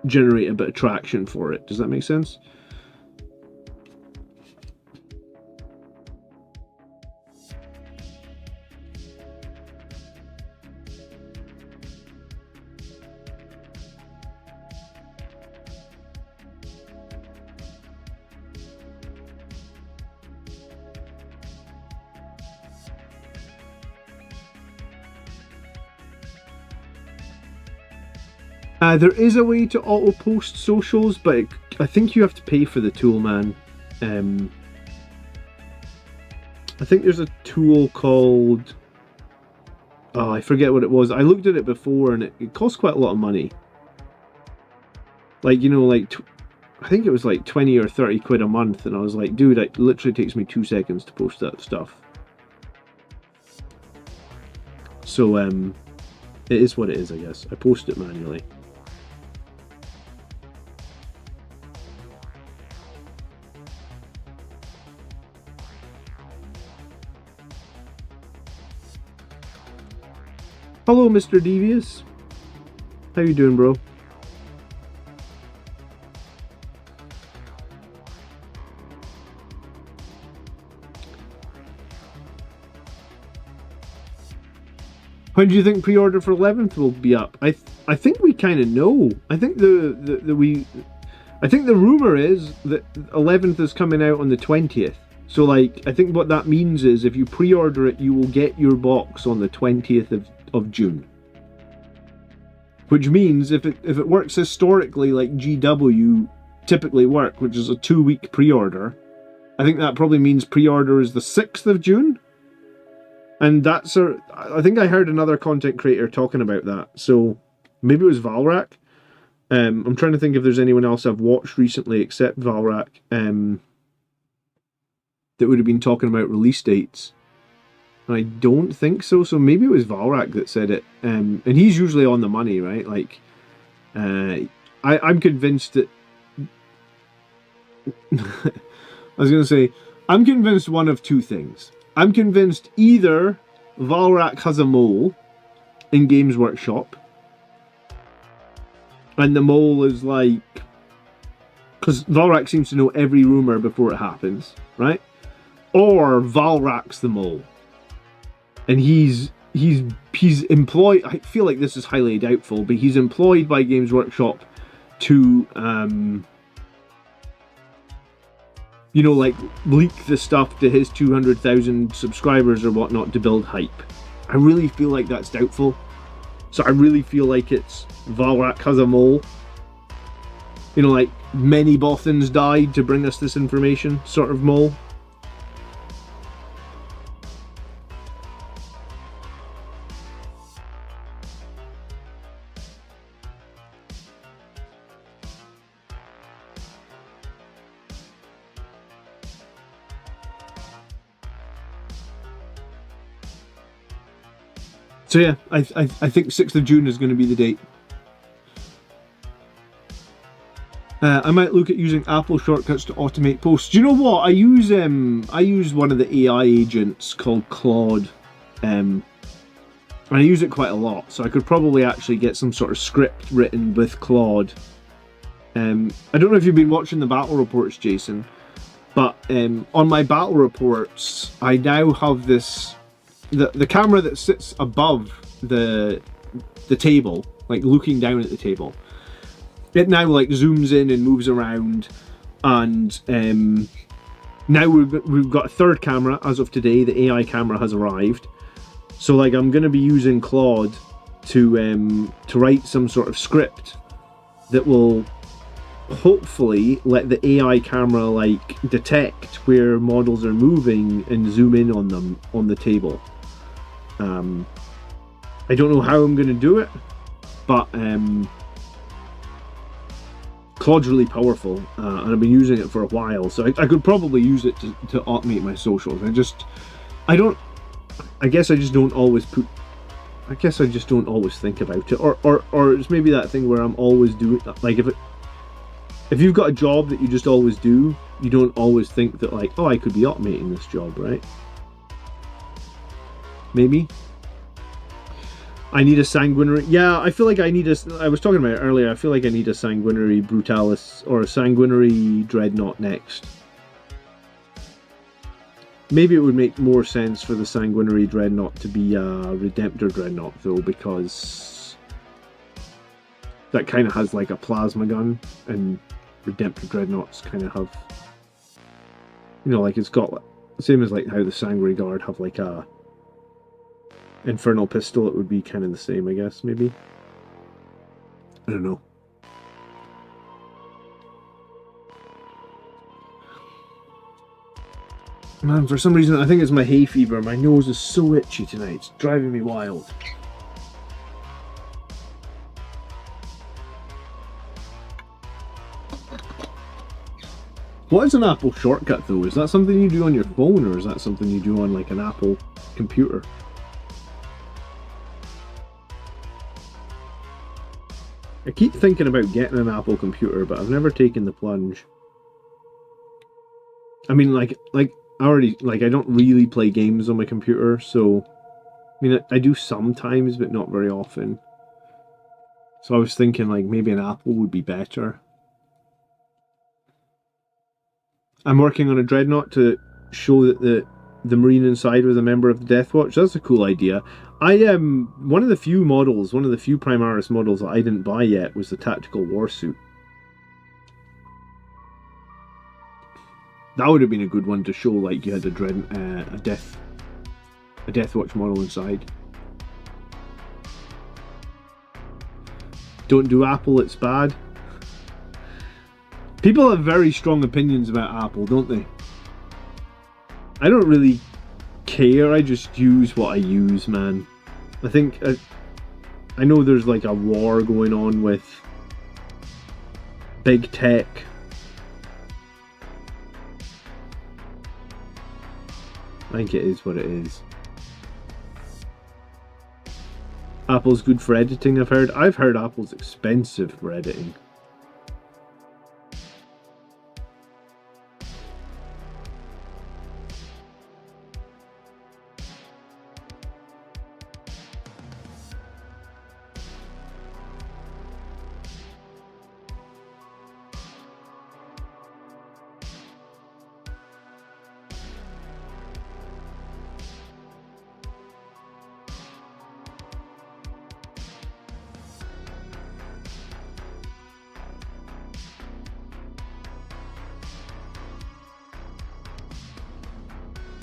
generate a bit of traction for it. Does that make sense? There is a way to auto-post socials, but I think you have to pay for the tool, man. I think there's a tool called... Oh, I forget what it was. I looked at it before and it costs quite a lot of money. Like, you know, like... I think it was like 20 or 30 quid a month, and I was like, dude, it literally takes me 2 seconds to post that stuff. So, it is what it is, I guess. I post it manually. Hello, Mr. Devious. How you doing, bro? When do you think pre-order for 11th will be up? I think we kind of know. I think the rumor is that 11th is coming out on the 20th. So like, I think what that means is if you pre-order it, you will get your box on the 20th of June. Which means if it works historically like GW typically work, which is a 2-week pre-order, I think that probably means pre-order is the 6th of June. And that's I think I heard another content creator talking about that. So maybe it was Valrak. I'm trying to think if there's anyone else I've watched recently except Valrak that would have been talking about release dates. I don't think so. So maybe it was Valrak that said it. And he's usually on the money, right? Like, I'm convinced that... I was going to say, I'm convinced one of two things. I'm convinced either Valrak has a mole in Games Workshop, and the mole is like... Because Valrak seems to know every rumour before it happens, right? Or Valrak's the mole. And he's he's employed. I feel like this is highly doubtful, but he's employed by Games Workshop to you know, like, leak the stuff to his 200,000 subscribers or whatnot to build hype. I really feel like that's doubtful. So I really feel like it's Valrak has a mole. You know, like, many Bothans died to bring us this information, sort of mole. So yeah, I think 6th of June is going to be the date. I might look at using Apple shortcuts to automate posts. Do you know what? I use one of the AI agents called Claude, and I use it quite a lot. So I could probably actually get some sort of script written with Claude. I don't know if you've been watching the battle reports, Jason, but on my battle reports, I now have this. The camera that sits above the table, like looking down at the table, it now like zooms in and moves around, and now we've got a third camera as of today. The AI camera has arrived, so like I'm going to be using Claude to write some sort of script that will hopefully let the AI camera like detect where models are moving and zoom in on them on the table. I don't know how I'm going to do it, but Claude's really powerful, and I've been using it for a while, so I could probably use it to automate my socials. I guess I just don't always think about it, or it's maybe that thing where I'm always doing, like, if you've got a job that you just always do, you don't always think that, like, oh, I could be automating this job, right? Maybe. I need a sanguinary. Yeah, I feel like I need a. I was talking about it earlier. I feel like I need a sanguinary brutalis or a sanguinary dreadnought next. Maybe it would make more sense for the sanguinary dreadnought to be a redemptor dreadnought, though, because that kind of has like a plasma gun, and redemptor dreadnoughts kind of have, you know, like it's got same as like how the Sanguinary Guard have like a infernal pistol. It would be kind of the same, I guess, maybe. I don't know. Man, for some reason, I think it's my hay fever. My nose is so itchy tonight. It's driving me wild. What is an Apple shortcut, though? Is that something you do on your phone, or is that something you do on, like, an Apple computer? I keep thinking about getting an Apple computer, but I've never taken the plunge. I mean, I don't really play games on my computer, so... I mean, I do sometimes, but not very often. So I was thinking, like, maybe an Apple would be better. I'm working on a dreadnought to show that the Marine inside was a member of the Death Watch. That's a cool idea. I am one of the few Primaris models that I didn't buy yet was the Tactical Warsuit. That would have been a good one to show, like you had a Death Watch model inside. Don't do Apple, it's bad. People have very strong opinions about Apple, don't they? I don't really care, I just use what I use, man. I think, I know there's like a war going on with big tech. I think it is what it is. Apple's good for editing, I've heard. I've heard Apple's expensive for editing.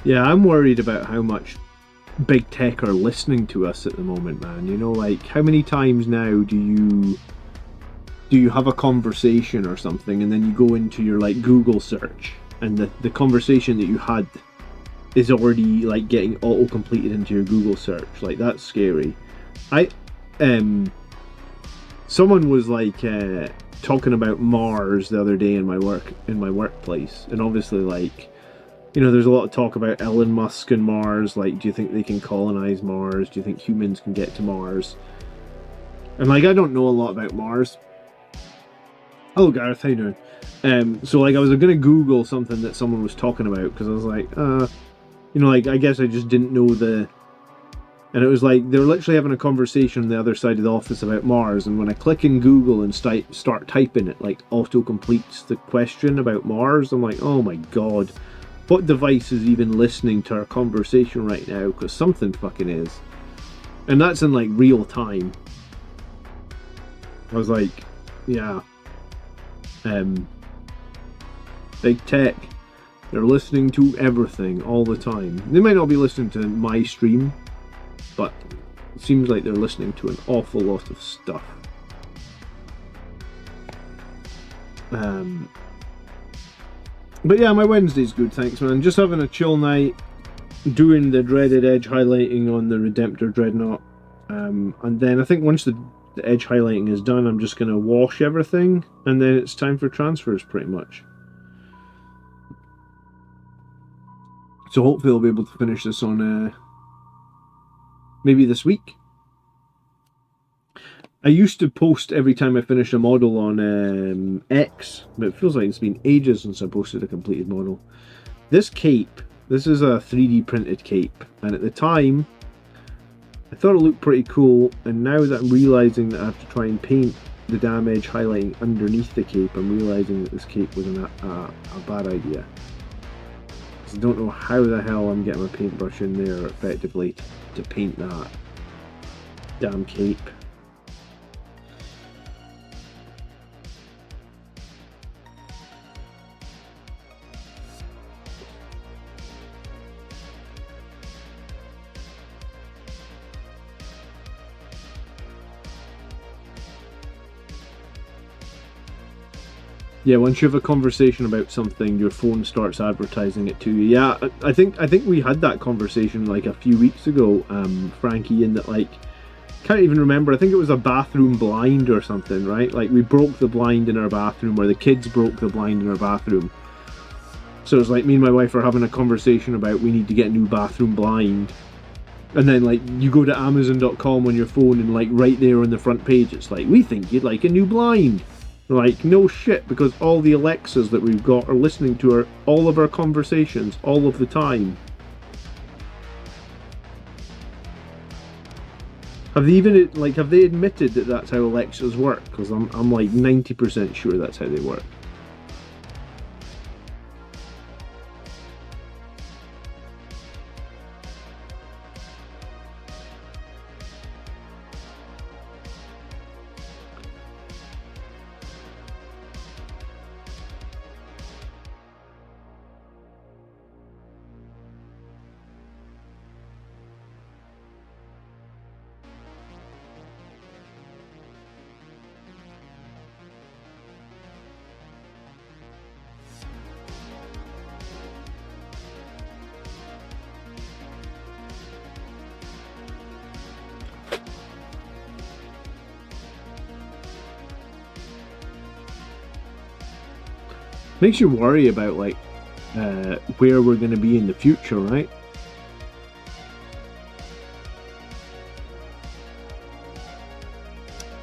Yeah, I'm worried about how much big tech are listening to us at the moment, man. You know, like, how many times now do you have a conversation or something, and then you go into your, like, Google search, and the conversation that you had is already, like, getting auto-completed into your Google search. Like, that's scary. Someone was, like, talking about Mars the other day in my workplace, and obviously, like, you know, there's a lot of talk about Elon Musk and Mars. Like, do you think they can colonize Mars? Do you think humans can get to Mars? And, like, I don't know a lot about Mars. Hello, Gareth, how you doing? So, like, I was going to Google something that someone was talking about, because I was like, you know, like, I guess I just didn't know and it was like, they were literally having a conversation on the other side of the office about Mars, and when I click in Google and start typing it, like, auto-completes the question about Mars. I'm like, oh my god. What device is even listening to our conversation right now? Because something fucking is. And that's in, like, real time. I was like, yeah. Big tech. They're listening to everything all the time. They might not be listening to my stream, but it seems like they're listening to an awful lot of stuff. But yeah, my Wednesday's good, thanks, man. Just having a chill night, doing the dreaded edge highlighting on the Redemptor Dreadnought. And then I think once the edge highlighting is done, I'm just going to wash everything, and then it's time for transfers, pretty much. So hopefully I'll be able to finish this on maybe this week. I used to post every time I finished a model on X, but it feels like it's been ages since I posted a completed model. This cape, this is a 3D printed cape, and at the time I thought it looked pretty cool, and now that I'm realising that I have to try and paint the damn edge highlighting underneath the cape, I'm realising that this cape was a bad idea. I don't know how the hell I'm getting my paintbrush in there effectively to paint that damn cape. Yeah, once you have a conversation about something, your phone starts advertising it to you. Yeah, I think we had that conversation like a few weeks ago, Frankie, in that, like, can't even remember, I think it was a bathroom blind or something, right? Like, we broke the blind in our bathroom, or the kids broke the blind in our bathroom. So it's like me and my wife are having a conversation about we need to get a new bathroom blind. And then, like, you go to Amazon.com on your phone, and, like, right there on the front page, it's like, we think you'd like a new blind. Like, no shit, because all the Alexas that we've got are listening to all of our conversations all of the time. Have they even, like, have they admitted that that's how Alexas work? Because I'm like 90% sure that's how they work. Makes you worry about, like, where we're going to be in the future, right?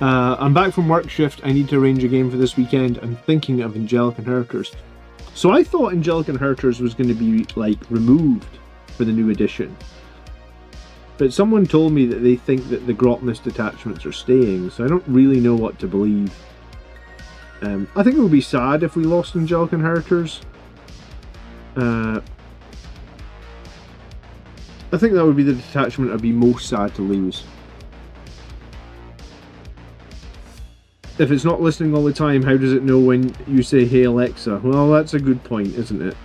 I'm back from work shift. I need to arrange a game for this weekend. I'm thinking of Angelic Inheritors. So I thought Angelic Inheritors was going to be, like, removed for the new edition. But someone told me that they think that the Grotmist detachments are staying, so I don't really know what to believe. I think it would be sad if we lost Angelic Inheritors. I think that would be the detachment I'd be most sad to lose. If it's not listening all the time, how does it know when you say, "Hey Alexa"? Well, that's a good point, isn't it?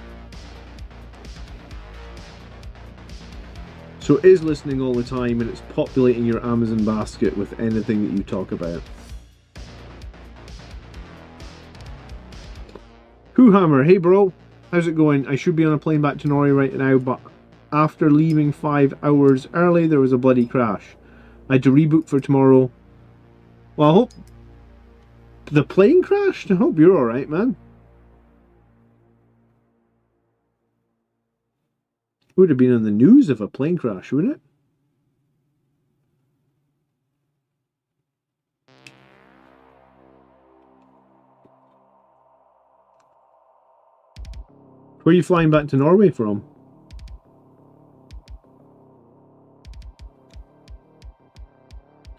So it is listening all the time, and it's populating your Amazon basket with anything that you talk about. Hammer, hey bro, how's it going? I should be on a plane back to Norway right now, but after leaving 5 hours early, there was a bloody crash. I had to reboot for tomorrow. Well, I hope the plane crashed. I hope you're alright, man. It would have been on the news of a plane crash, wouldn't it? Where are you flying back to Norway from?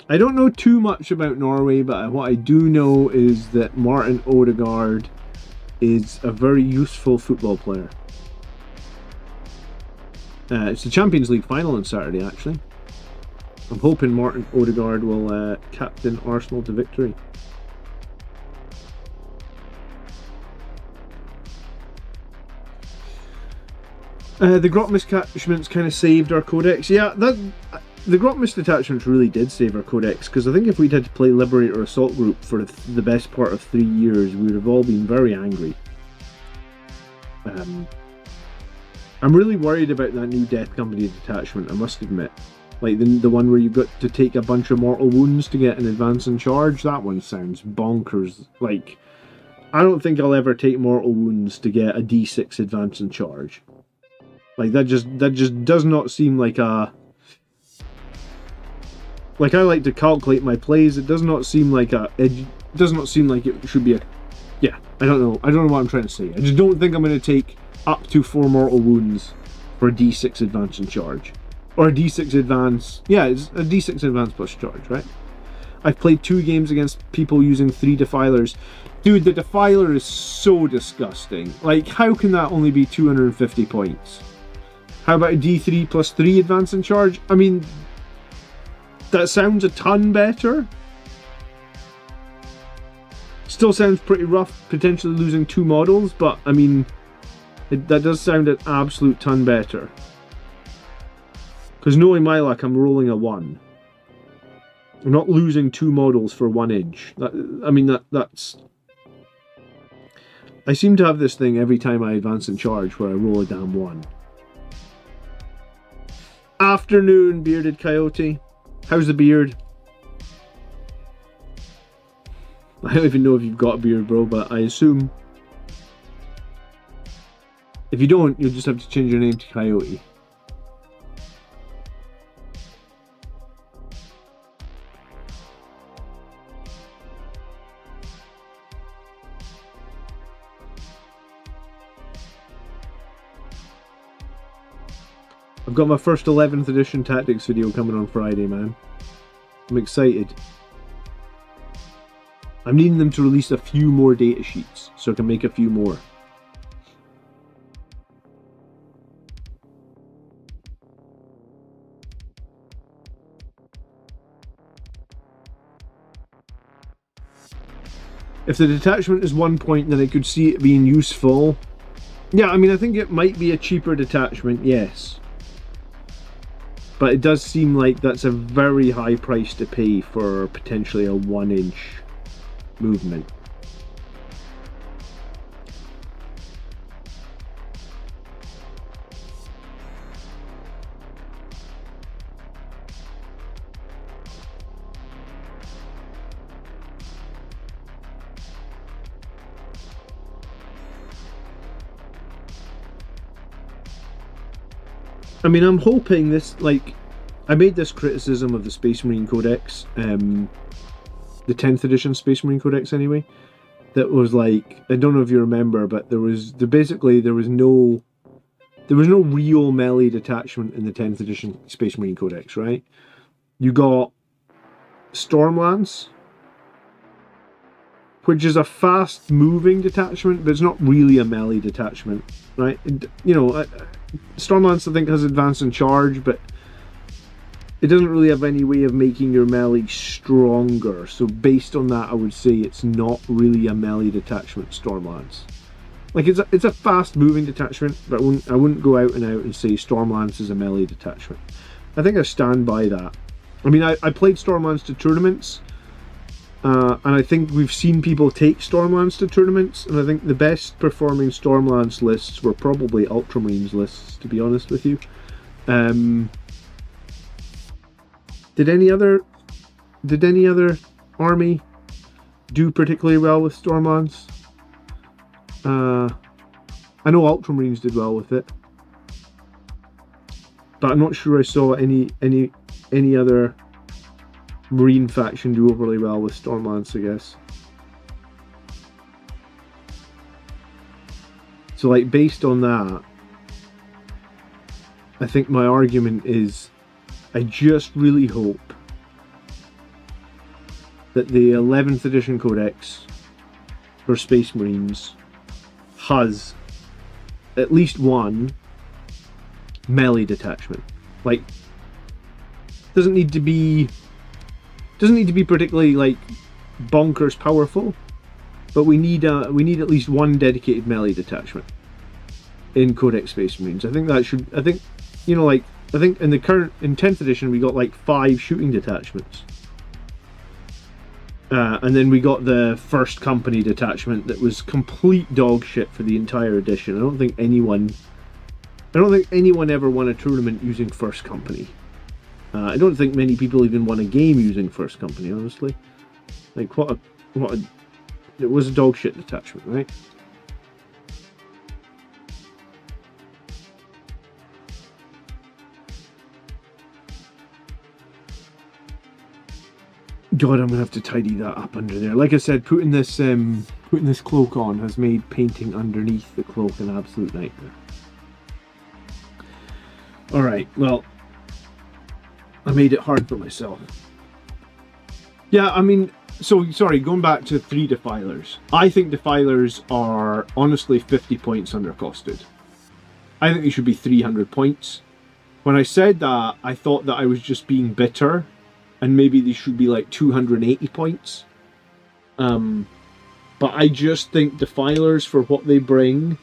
I don't know too much about Norway, but what I do know is that Martin Odegaard is a very useful football player. It's the Champions League final on Saturday, actually. I'm hoping Martin Odegaard will captain Arsenal to victory. The grot misdetachments kind of saved our codex. Yeah, the grot misdetachments really did save our codex, because I think if we'd had to play Liberator Assault Group for the best part of 3 years, we would have all been very angry. I'm really worried about that new Death Company detachment, I must admit. Like the one where you've got to take a bunch of mortal wounds to get an advance and charge. That one sounds bonkers. Like, I don't think I'll ever take mortal wounds to get a D6 advance and charge. Like, that just does not seem like a... Like, I like to calculate my plays. It does not seem like a... It does not seem like it should be a... Yeah, I don't know. I don't know what I'm trying to say. I just don't think I'm going to take up to 4 mortal wounds for a D6 advance and charge. Or a D6 advance... Yeah, it's a D6 advance plus charge, right? I've played 2 games against people using 3 defilers. Dude, the defiler is so disgusting. Like, how can that only be 250 points? How about a D3 plus 3 advance and charge? I mean, that sounds a ton better. Still sounds pretty rough, potentially losing 2 models, but I mean, that does sound an absolute ton better. Because knowing my luck, I'm rolling a 1. I'm not losing 2 models for 1 inch. That's... I seem to have this thing every time I advance and charge where I roll a damn 1. Afternoon, Bearded Coyote. How's the beard? I don't even know if you've got a beard, bro, but I assume. If you don't, you'll just have to change your name to Coyote. I've got my first 11th edition tactics video coming on Friday, man. I'm excited. I'm needing them to release a few more data sheets so I can make a few more. If the detachment is 1 point, then I could see it being useful. Yeah, I mean, I think it might be a cheaper detachment, yes. But it does seem like that's a very high price to pay for potentially a 1 inch movement. I mean, I'm hoping this, like, I made this criticism of the Space Marine Codex, the 10th edition Space Marine Codex anyway, that was like, I don't know if you remember, but there was no real melee detachment in the 10th edition Space Marine Codex, right? You got Stormlance, which is a fast moving detachment, but it's not really a melee detachment, right? You know, Stormlance I think has advance and charge, but it doesn't really have any way of making your melee stronger. So based on that, I would say it's not really a melee detachment, Stormlance. Like, it's a fast moving detachment, but I wouldn't go out and say Stormlance is a melee detachment. I think I stand by that. I mean, I played Stormlands to tournaments, and I think we've seen people take Stormlands to tournaments, and I think the best performing Stormlands lists were probably Ultramarines lists, to be honest with you. Did any other army do particularly well with Stormlands? I know Ultramarines did well with it, but I'm not sure I saw any other Marine faction do overly well with Stormlands, I guess. So, like, based on that, I think my argument is, I just really hope that the 11th edition Codex for Space Marines has at least one melee detachment. Like, doesn't need to be particularly like bonkers powerful, but we need at least one dedicated melee detachment in Codex Space Marines. I think that should, I think in the current, in 10th edition we got like 5 shooting detachments. And then we got the first company detachment that was complete dog shit for the entire edition. I don't think anyone ever won a tournament using first company. I don't think many people even won a game using first company, honestly. Like, it was a dog shit detachment, right? God, I'm gonna have to tidy that up under there. Like I said, putting this cloak on has made painting underneath the cloak an absolute nightmare. Alright, well, I made it hard for myself. Yeah, I mean, so, sorry, going back to 3 Defilers. I think Defilers are honestly 50 points undercosted. I think they should be 300 points. When I said that, I thought that I was just being bitter, and maybe they should be like 280 points. But I just think Defilers, for what they bring,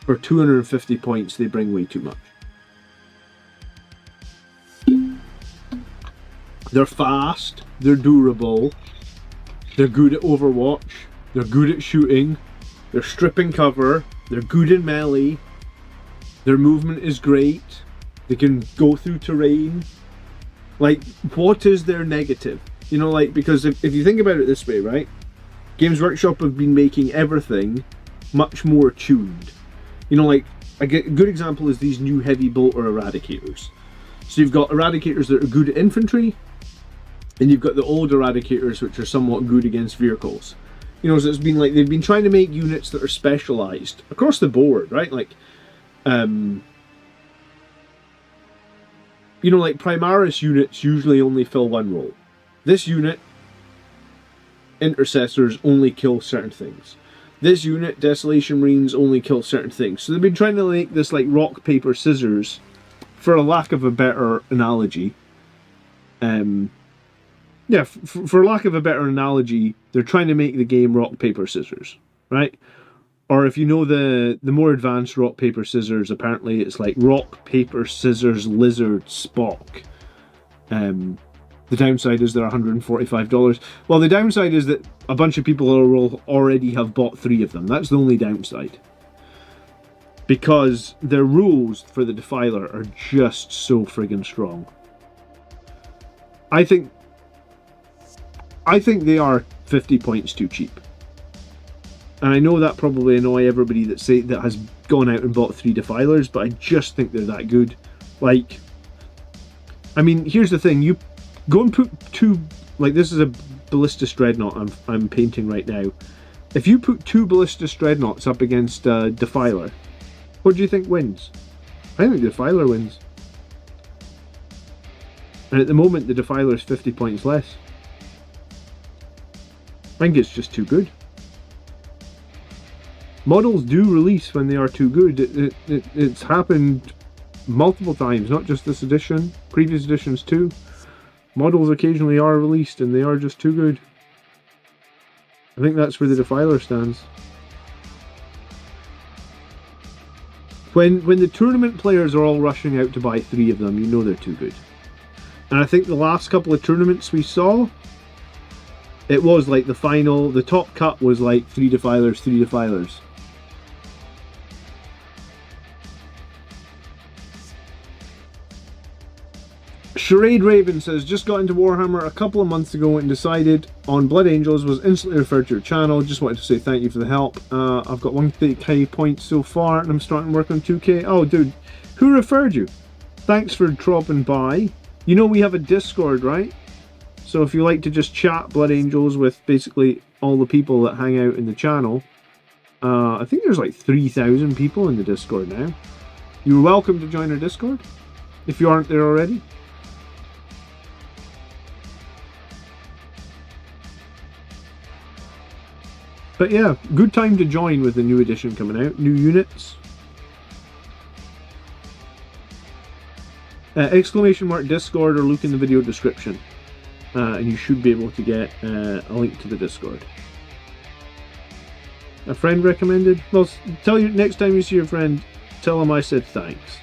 for 250 points, they bring way too much. They're fast, they're durable, they're good at Overwatch, they're good at shooting, they're stripping cover, they're good in melee, their movement is great, they can go through terrain. Like, what is their negative? You know, like, because if you think about it this way, right? Games Workshop have been making everything much more tuned. You know, like, a good example is these new heavy bolter eradicators. So you've got eradicators that are good at infantry, and you've got the old eradicators which are somewhat good against vehicles. You know, so it's been like, they've been trying to make units that are specialized across the board, right? Like, you know, like Primaris units usually only fill one role. This unit, Intercessors, only kill certain things. This unit, Desolation Marines, only kill certain things. So they've been trying to make this like rock, paper, scissors, for a lack of a better analogy. Yeah, for lack of a better analogy, they're trying to make the game rock, paper, scissors, right? Or if you know the more advanced rock, paper, scissors, apparently it's like rock, paper, scissors, lizard, Spock. The downside is they're $145. Well, the downside is that a bunch of people will already have bought 3 of them. That's the only downside. Because their rules for the Defiler are just so friggin' strong. I think they are 50 points too cheap. And I know that probably annoy everybody that has gone out and bought 3 Defilers, but I just think they're that good. Like, I mean, here's the thing: you go and put 2, like this is a Ballistus Dreadnought I'm painting right now. If you put 2 Ballistus Dreadnoughts up against Defiler, what do you think wins? I think the Defiler wins. And at the moment, the Defiler is 50 points less. I think it's just too good. Models do release when they are too good. It's happened multiple times, not just this edition, previous editions too. Models occasionally are released and they are just too good. I think that's where the Defiler stands. When the tournament players are all rushing out to buy 3 of them, you know they're too good. And I think the last couple of tournaments we saw, it was like the final, the top cut was like 3 defilers, 3 defilers. Charade Raven says, just got into Warhammer a couple of months ago and decided on Blood Angels, was instantly referred to your channel. Just wanted to say thank you for the help. I've got 1k points so far and I'm starting to work on 2k. Oh dude, who referred you? Thanks for dropping by. You know we have a Discord, right? So if you like to just chat Blood Angels with basically all the people that hang out in the channel, I think there's like 3,000 people in the Discord now. You're welcome to join our Discord if you aren't there already. But yeah, good time to join with the new edition coming out. New units. Exclamation mark Discord or look in the video description. And you should be able to get a link to the Discord. A friend recommended? Well, tell you next time you see your friend, tell him I said thanks.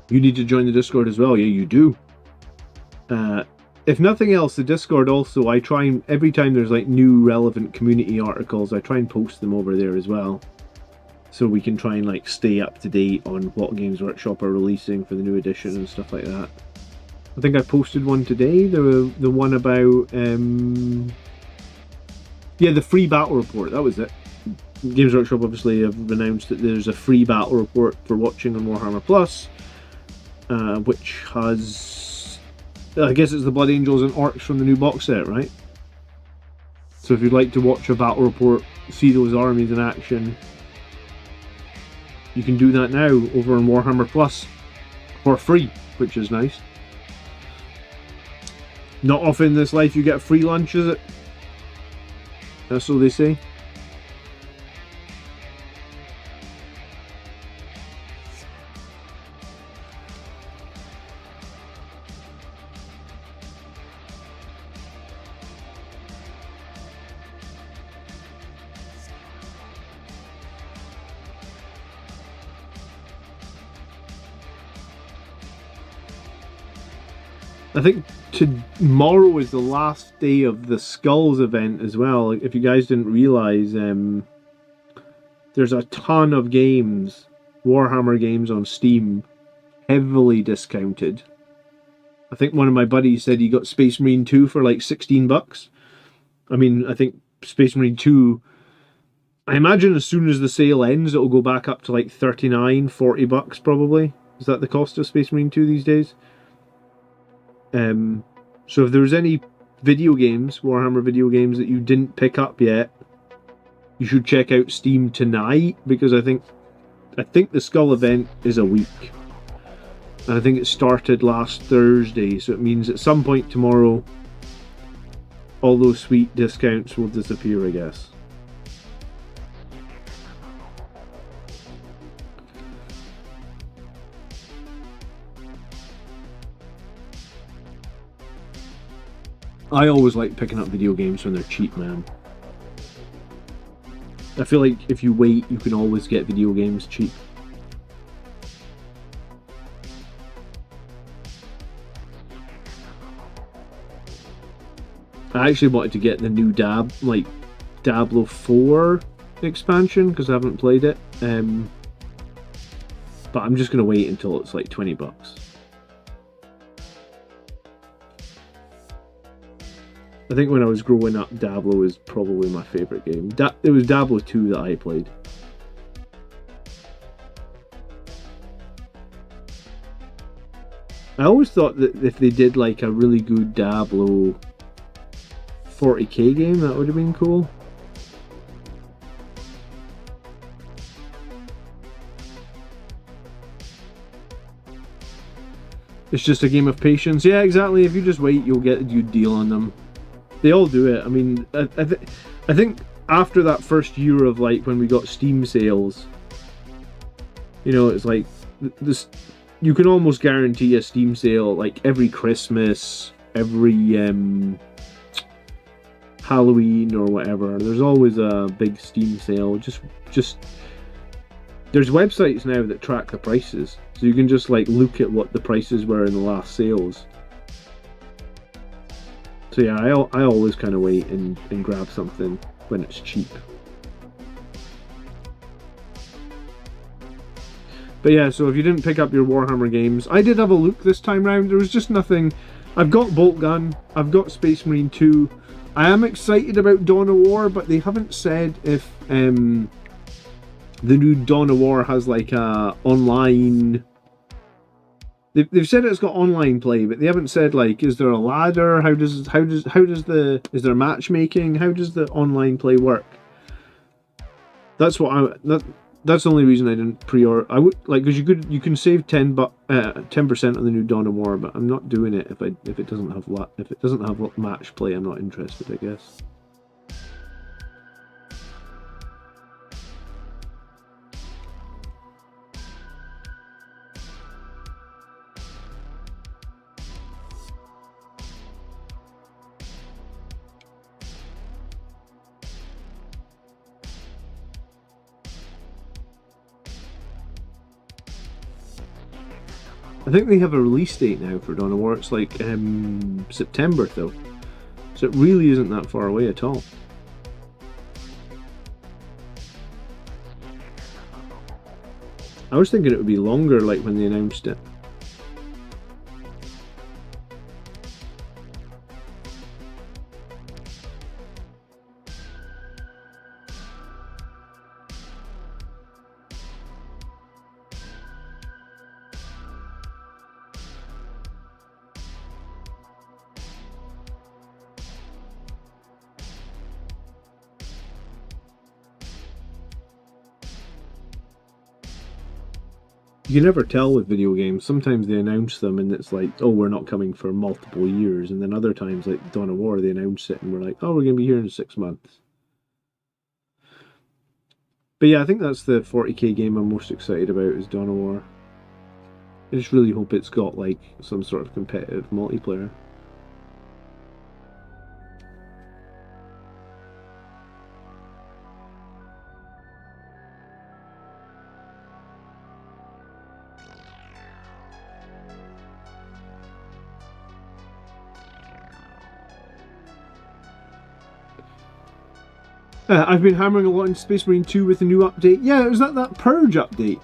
You need to join the Discord as well. Yeah, you do. If nothing else, the Discord also, I try and, every time there's like new relevant community articles, I try and post them over there as well. So we can try and like stay up to date on what Games Workshop are releasing for the new edition and stuff like that. I think I posted one today, the one about, yeah, the free battle report, that was it. Games Workshop obviously have announced that there's a free battle report for watching on Warhammer Plus. Which has, I guess it's the Blood Angels and Orcs from the new box set, right? So if you'd like to watch a battle report, see those armies in action, you can do that now over on Warhammer Plus for free, which is nice. Not often in this life you get free lunch, is it? That's what they say. I think tomorrow is the last day of the Skulls event as well. If you guys didn't realise, there's a ton of games, Warhammer games on Steam, heavily discounted. I think one of my buddies said he got Space Marine 2 for like 16 bucks. I mean, I think Space Marine 2, I imagine as soon as the sale ends, it'll go back up to like 39, 40 bucks probably. Is that the cost of Space Marine 2 these days? So if there's any video games, Warhammer video games that you didn't pick up yet, you should check out Steam tonight, because I think the Skull event is a week. And I think it started last Thursday, so it means at some point tomorrow all those sweet discounts will disappear, I guess. I always like picking up video games when they're cheap, man. I feel like if you wait, you can always get video games cheap. I actually wanted to get the new Diablo 4 expansion because I haven't played it. But I'm just going to wait until it's like 20 bucks. I think when I was growing up, Diablo was probably my favourite game. It was Diablo 2 that I played. I always thought that if they did like a really good Diablo 40k game, that would have been cool. It's just a game of patience. Yeah, exactly. If you just wait, you'll get a good deal on them. They all do it. I mean, I think after that first year of like when we got Steam sales, you know, it's like this you can almost guarantee a Steam sale like every Christmas, every Halloween or whatever. There's always a big Steam sale. Just there's websites now that track the prices, so you can just like look at what the prices were in the last sales. So yeah, I always kind of wait and grab something when it's cheap. But yeah, so if you didn't pick up your Warhammer games, I did have a look this time round. There was just nothing. I've got Bolt Gun, I've got Space Marine 2. I am excited about Dawn of War, but they haven't said if the new Dawn of War has like a online. They've said it's got online play, but they haven't said like, is there a ladder? Is there matchmaking? How does the online play work? That's what that's the only reason I didn't pre-order. I would like, because you can save 10% on the new Dawn of War, but I'm not doing it if it doesn't have match play. I'm not interested, I guess. I think they have a release date now for Dawn of War. It's like September though, so it really isn't that far away at all. I was thinking it would be longer, like when they announced it. You can never tell with video games. Sometimes they announce them and it's like, oh, we're not coming for multiple years. And then other times, like Dawn of War, they announce it and we're like, oh, we're going to be here in 6 months. But yeah, I think that's the 40k game I'm most excited about, is Dawn of War. I just really hope it's got like some sort of competitive multiplayer. I've been hammering a lot in Space Marine 2 with the new update. Yeah, it was that Purge update.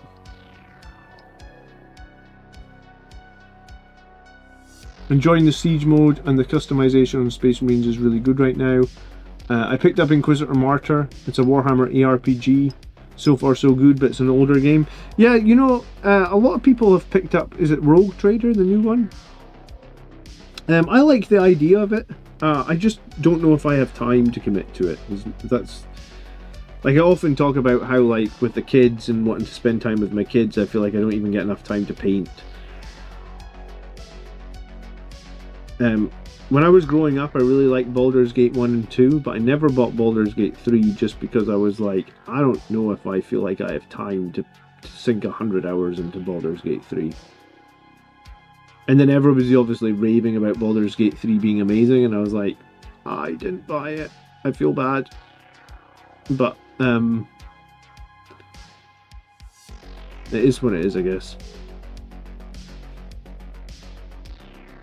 Enjoying the siege mode, and the customization on Space Marines is really good right now. I picked up Inquisitor Martyr. It's a Warhammer ARPG. So far so good, but it's an older game. Yeah, you know, a lot of people have picked up, is it Rogue Trader, the new one? I like the idea of it. I just don't know if I have time to commit to it. That's like, I often talk about how, like, with the kids and wanting to spend time with my kids, I feel like I don't even get enough time to paint. When I was growing up, I really liked Baldur's Gate 1 and 2, but I never bought Baldur's Gate 3 just because I was like, I don't know if I feel like I have time to sink 100 hours into Baldur's Gate 3. And then everybody was obviously raving about Baldur's Gate 3 being amazing, and I was like, I didn't buy it. I feel bad. But, it is what it is, I guess.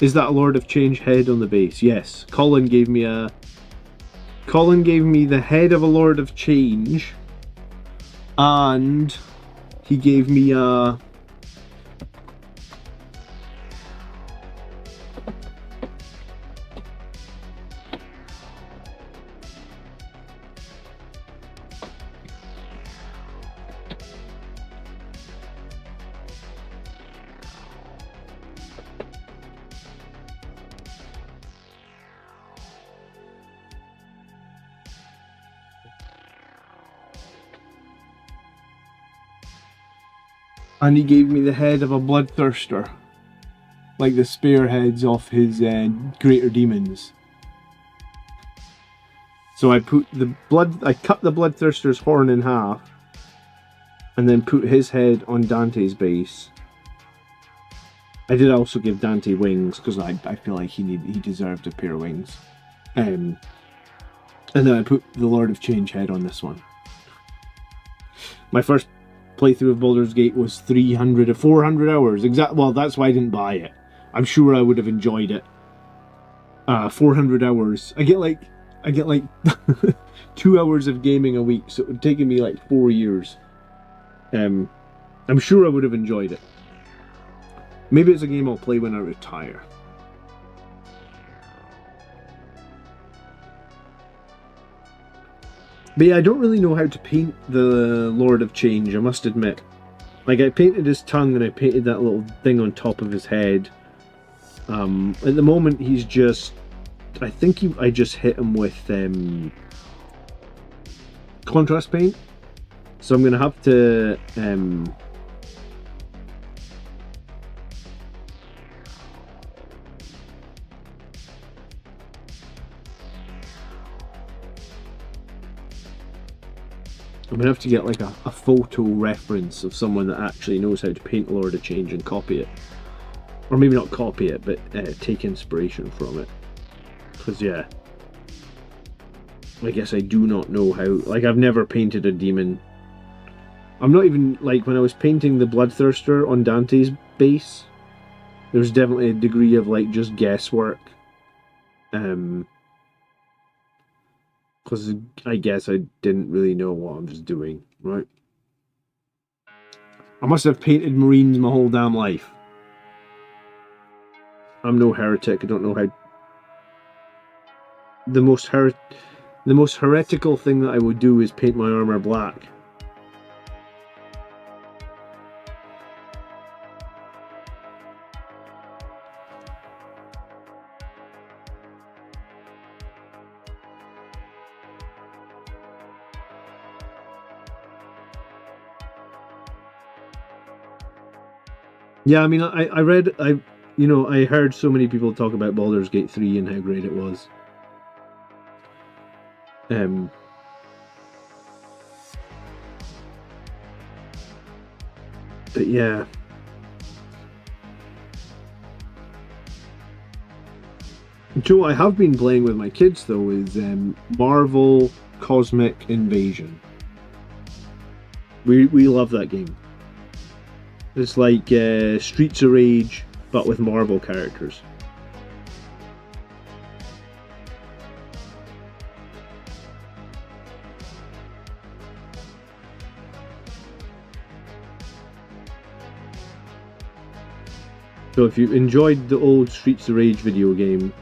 Is that a Lord of Change head on the base? Yes. Colin gave me the head of a Lord of Change, and he gave me a... and he gave me the head of a Bloodthirster, like the spearheads off his greater demons. So I cut the Bloodthirster's horn in half, and then put his head on Dante's base, I did also give Dante wings because I feel like he deserved a pair of wings. And then I put the Lord of Change head on this one. My first playthrough of Baldur's Gate was 300 or 400 hours. Well, that's why I didn't buy it. I'm sure I would have enjoyed it. 400 hours. I get like 2 hours of gaming a week, so it would take me like 4 years. I'm sure I would have enjoyed it. Maybe it's a game I'll play when I retire. But yeah, I don't really know how to paint the Lord of Change, I must admit. Like, I painted his tongue and I painted that little thing on top of his head. At the moment, he's just... I think I just hit him with contrast paint. So I'm going to have to... I'm going to have to get like a photo reference of someone that actually knows how to paint Lord of Change and copy it. Or maybe not copy it, but take inspiration from it. Because, yeah. I guess I do not know how... Like, I've never painted a demon. I'm not even... Like, when I was painting the Bloodthirster on Dante's base, there's definitely a degree of, like, just guesswork. Because I guess I didn't really know what I was doing, right? I must have painted Marines my whole damn life. I'm no heretic, I don't know how... The most heretical thing that I would do is paint my armor black. Yeah, I mean, I heard so many people talk about Baldur's Gate 3 and how great it was. But yeah. Joe, I have been playing with my kids though is Marvel Cosmic Invasion. We love that game. It's like Streets of Rage, but with Marvel characters. So if you enjoyed the old Streets of Rage video game,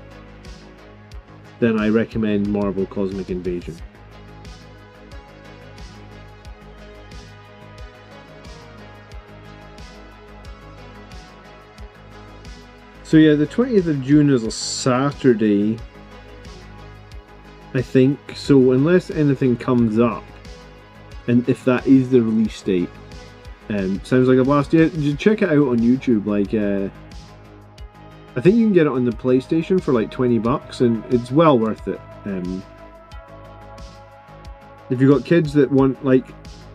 then I recommend Marvel Cosmic Invasion. So yeah, the 20th of June is a Saturday, I think. So unless anything comes up, and if that is the release date, sounds like a blast. Yeah, just check it out on YouTube. Like, I think you can get it on the PlayStation for like $20, and it's well worth it. If you've got kids that want, like,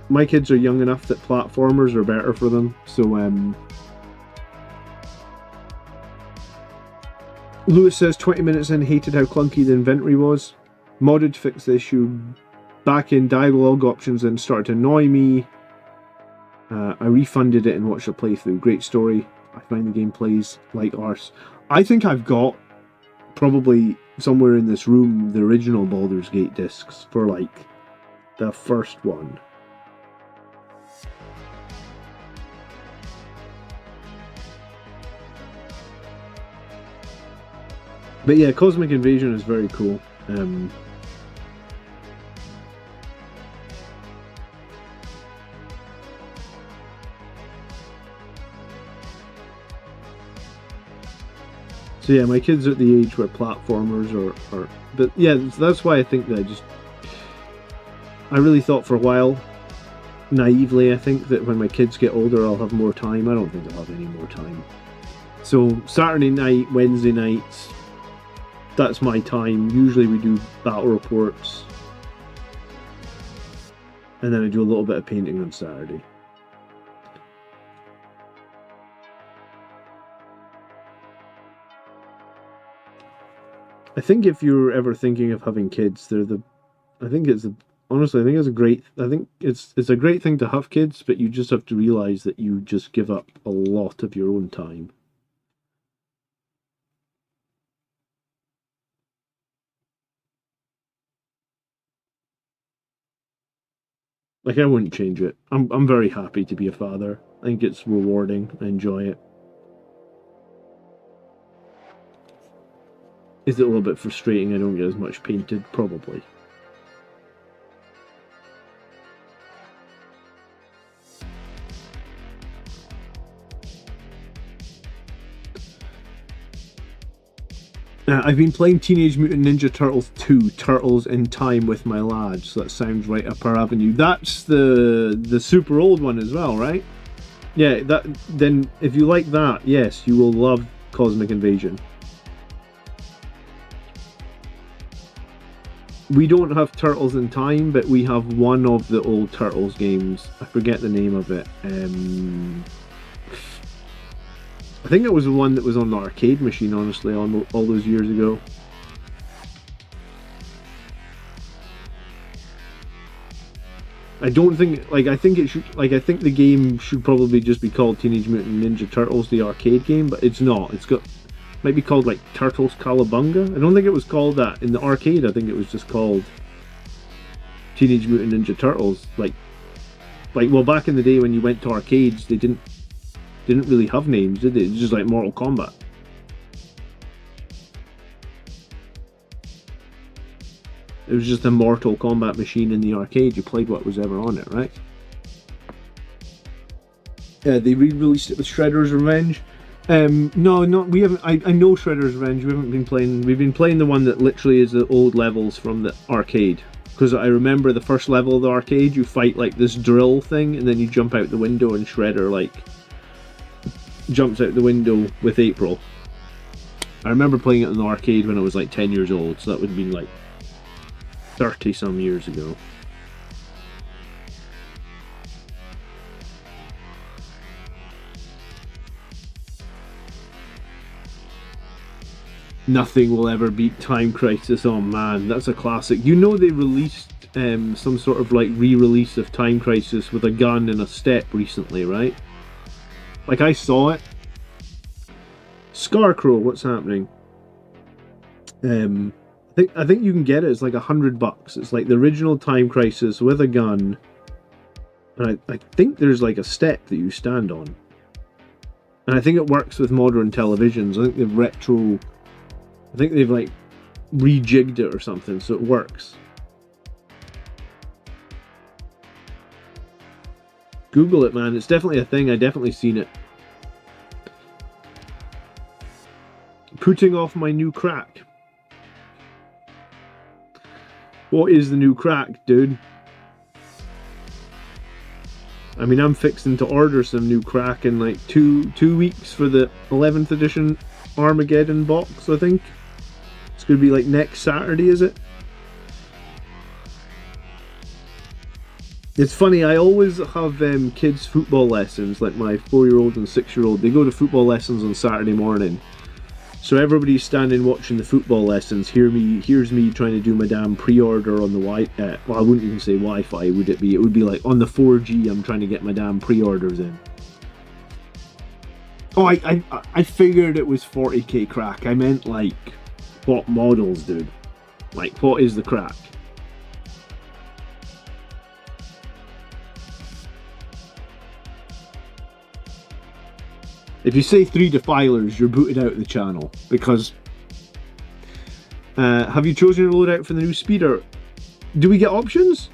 my kids are young enough that platformers are better for them. So Lewis says 20 minutes in, hated how clunky the inventory was. Modded to fix the issue. Back in dialogue options then started to annoy me. I refunded it and watched a playthrough. Great story. I find the game plays like arse. I think I've got probably somewhere in this room the original Baldur's Gate discs for like the first one. But yeah, Cosmic Invasion is very cool. So yeah, my kids are at the age where platformers are but yeah, that's why I think that I really thought for a while, naively, I think that when my kids get older I'll have more time. I don't think I'll have any more time. So Saturday night, Wednesday nights, that's my time. Usually we do battle reports. And then I do a little bit of painting on Saturday. I think if you're ever thinking of having kids, they're the. I think it's a, honestly, I think it's a great. I think it's a great thing to have kids, but you just have to realize that you just give up a lot of your own time. Like I wouldn't change it. I'm very happy to be a father. I think it's rewarding. I enjoy it. Is it a little bit frustrating I don't get as much painted? Probably. I've been playing Teenage Mutant Ninja Turtles 2, Turtles in Time with my lads. So that sounds right up our avenue. That's the super old one as well, right? Yeah, that then if you like that, yes, you will love Cosmic Invasion. We don't have Turtles in Time, but we have one of the old Turtles games. I forget the name of it. I think it was the one that was on the arcade machine, honestly, all those years ago. I don't think, like, I think it should, like, I think the game should probably just be called Teenage Mutant Ninja Turtles, the arcade game, but it's not. It's got, might be called, like, Turtles Calabunga. I don't think it was called that. In the arcade, I think it was just called Teenage Mutant Ninja Turtles. Like, well, back in the day when you went to arcades, they didn't really have names, did they? It was just like Mortal Kombat. It was just a Mortal Kombat machine in the arcade. You played what was ever on it, right? Yeah, they re-released it with Shredder's Revenge. No, we haven't. I know Shredder's Revenge. We haven't been playing. We've been playing the one that literally is the old levels from the arcade. Because I remember the first level of the arcade, you fight like this drill thing, and then you jump out the window, and Shredder like jumps out the window with April. I remember playing it in the arcade when I was like 10 years old, so that would have been like 30 some years ago. Nothing will ever beat Time Crisis. Oh man, that's a classic. You know they released some sort of like re-release of Time Crisis with a gun and a step recently, right? Like I saw it. Scarecrow, what's happening? I think you can get it. It's like $100. It's like the original Time Crisis with a gun, and I think there's like a step that you stand on, and I think it works with modern televisions. I think they've like rejigged it or something, so it works. Google it, man. It's definitely a thing. I definitely seen it. Putting off my new crack. What is the new crack, dude? I mean, I'm fixing to order some new crack in like two weeks for the 11th edition Armageddon box, I think. It's going to be like next Saturday, is it? It's funny, I always have kids' football lessons, like my 4-year-old and 6-year-old. They go to football lessons on Saturday morning. So everybody's standing watching the football lessons, hears me trying to do my damn pre-order on the well, I wouldn't even say Wi-Fi, would it be? It would be like on the 4G, I'm trying to get my damn pre-orders in. Oh, I figured it was 40k crack. I meant like, what models, dude? Like, what is the crack? If you say 3 defilers, you're booted out of the channel, because have you chosen your loadout for the new speeder? Do we get options?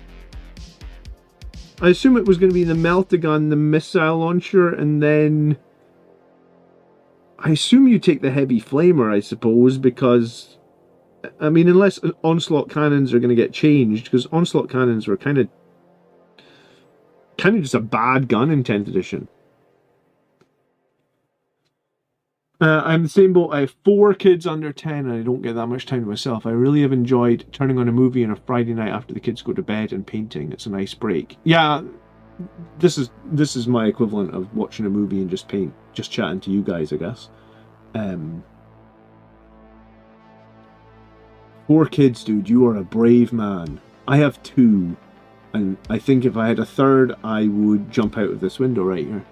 I assume it was going to be the Meltagun, the missile launcher, and then I assume you take the heavy flamer, I suppose, because I mean, unless onslaught cannons are going to get changed, because onslaught cannons were kind of just a bad gun in 10th edition. I'm the same boat. I have 4 kids under 10 and I don't get that much time to myself. I really have enjoyed turning on a movie on a Friday night after the kids go to bed and painting. It's a nice break. Yeah, this is my equivalent of watching a movie and just chatting to you guys, I guess. 4 kids, dude. You are a brave man. I have 2. And I think if I had a third, I would jump out of this window right here.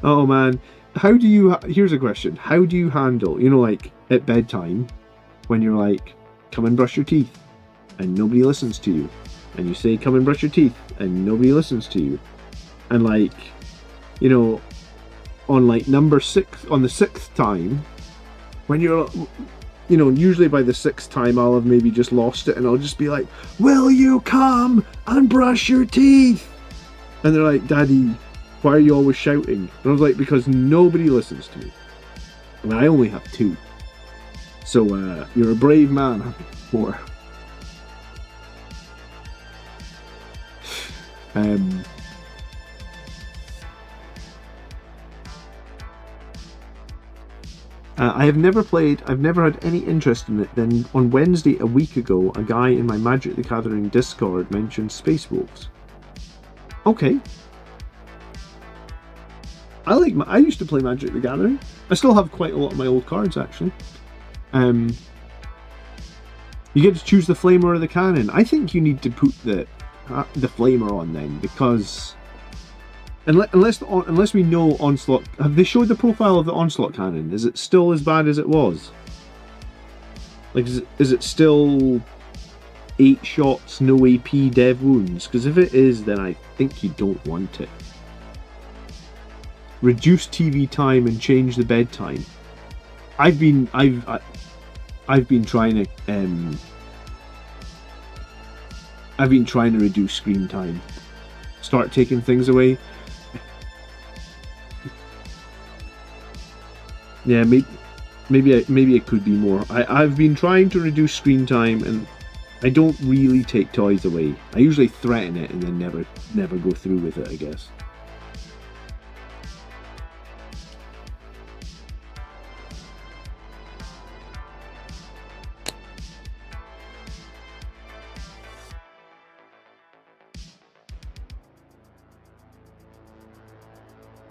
Oh man. How do you... Here's a question. How do you handle, you know, like, at bedtime, when you're like, come and brush your teeth, and nobody listens to you. And you say, come and brush your teeth, and nobody listens to you. And like, you know, on like number 6, on the 6th time, when you're, you know, usually by the 6th time I'll have maybe just lost it and I'll just be like, will you come and brush your teeth? And they're like, Daddy, why are you always shouting? And I was like, because nobody listens to me. And I only have 2. So you're a brave man having 4. I've never had any interest in it. Then on Wednesday a week ago, a guy in my Magic the Gathering Discord mentioned Space Wolves. Okay. I used to play Magic the Gathering. I still have quite a lot of my old cards, actually. You get to choose the flamer or the cannon. I think you need to put the flamer on then, because unless we know Onslaught, have they showed the profile of the Onslaught cannon? Is it still as bad as it was? Like, is it still 8 shots, no AP, dev wounds? Because if it is, then I think you don't want it. Reduce TV time and change the bedtime. I've been trying to reduce screen time. Start taking things away. Yeah, maybe it could be more. I've been trying to reduce screen time, and I don't really take toys away. I usually threaten it and then never go through with it, I guess.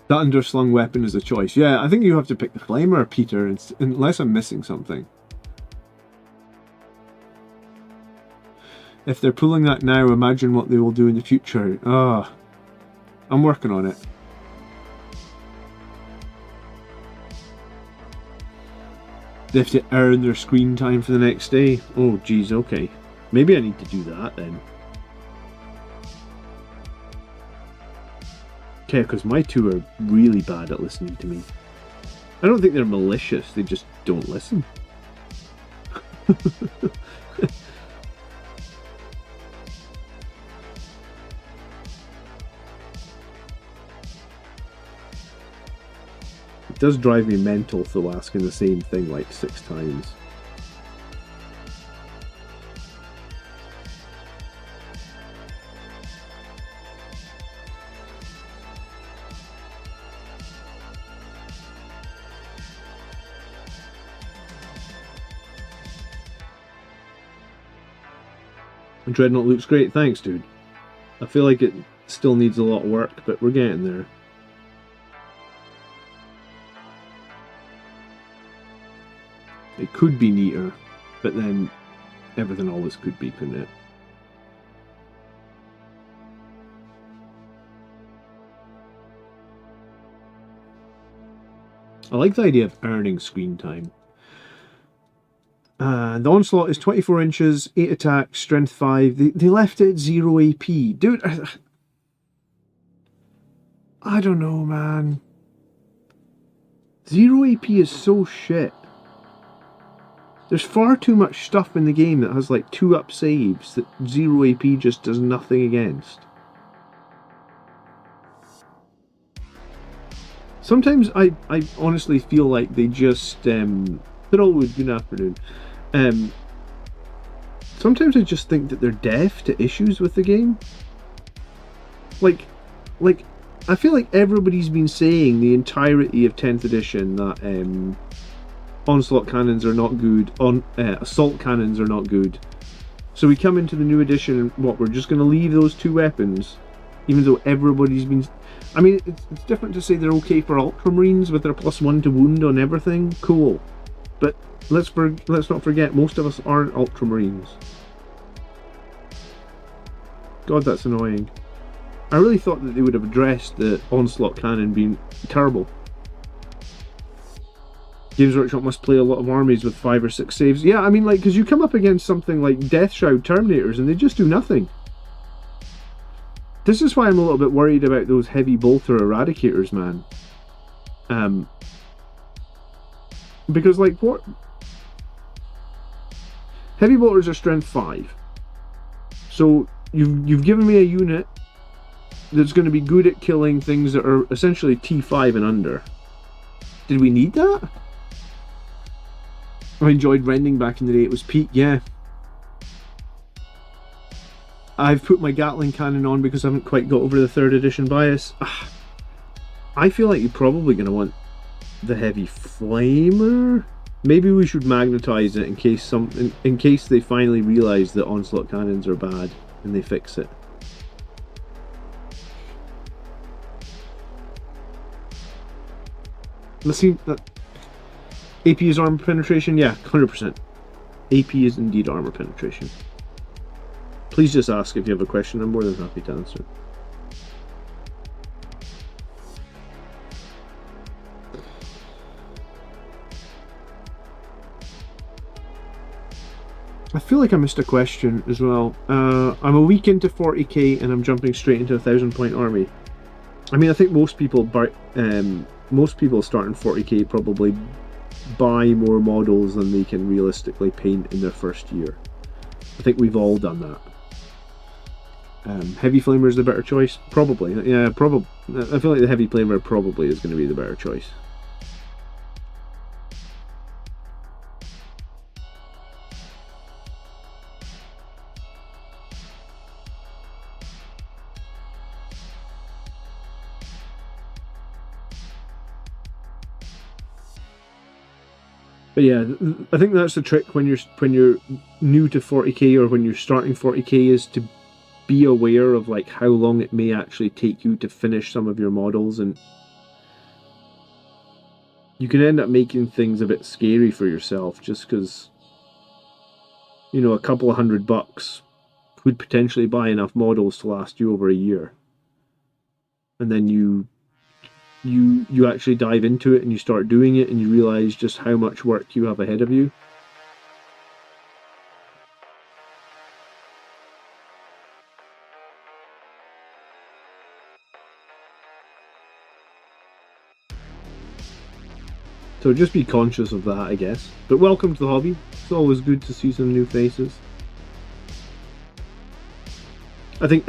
That underslung weapon is a choice. Yeah, I think you have to pick the flamer, Peter, unless I'm missing something. If they're pulling that now, imagine what they will do in the future. I'm working on it. They have to earn their screen time for the next day. Oh, geez, okay. Maybe I need to do that then. Okay, because my 2 are really bad at listening to me. I don't think they're malicious, they just don't listen. It does drive me mental though, asking the same thing like 6 times. Dreadnought looks great, thanks dude. I feel like it still needs a lot of work, but we're getting there. It could be neater, but then everything always could be, couldn't it? I like the idea of earning screen time. The Onslaught is 24 inches, 8 attack, strength 5. They left it at 0 AP. Dude, I don't know, man. 0 AP is so shit. There's far too much stuff in the game that has like 2-up saves that 0 AP just does nothing against. Sometimes I honestly feel like they just... Throllwood, good afternoon. Sometimes I just think that they're deaf to issues with the game. Like, I feel like everybody's been saying the entirety of 10th edition that Onslaught cannons are not good, assault cannons are not good. So we come into the new edition and what, we're just going to leave those 2 weapons, even though everybody's been... I mean, it's different to say they're okay for Ultramarines with their +1 to wound on everything. Cool. But let's not forget, most of us aren't Ultramarines. God, that's annoying. I really thought that they would have addressed the Onslaught cannon being terrible. Games Workshop must play a lot of armies with 5 or 6 saves. Yeah, I mean, like, because you come up against something like Death Shroud Terminators and they just do nothing. This is why I'm a little bit worried about those Heavy Bolter Eradicators, man. Because, like, what? Heavy Bolters are strength 5. So, you've given me a unit that's going to be good at killing things that are essentially T5 and under. Did we need that? I enjoyed Rending back in the day. It was peak, yeah. I've put my Gatling cannon on because I haven't quite got over the 3rd edition bias. I feel like you're probably going to want the Heavy Flamer. Maybe we should magnetize it in case they finally realize that Onslaught cannons are bad and they fix it. Let's see. AP is armor penetration? Yeah, 100%. AP is indeed armor penetration. Please just ask if you have a question. I'm more than happy to answer. I feel like I missed a question as well. I'm a week into 40k and I'm jumping straight into a 1,000-point army. I mean, I think most people starting 40k probably buy more models than they can realistically paint in their first year. I think we've all done that. Heavy Flamer is the better choice? Probably. Yeah, probably. I feel like the Heavy Flamer probably is going to be the better choice. But yeah, I think that's the trick when you're new to 40k or when you're starting 40k, is to be aware of like how long it may actually take you to finish some of your models, and you can end up making things a bit scary for yourself just because, you know, a couple of $100 could potentially buy enough models to last you over a year, and then you actually dive into it and you start doing it and you realize just how much work you have ahead of you. So just be conscious of that, I guess. But welcome to the hobby. It's always good to see some new faces. I think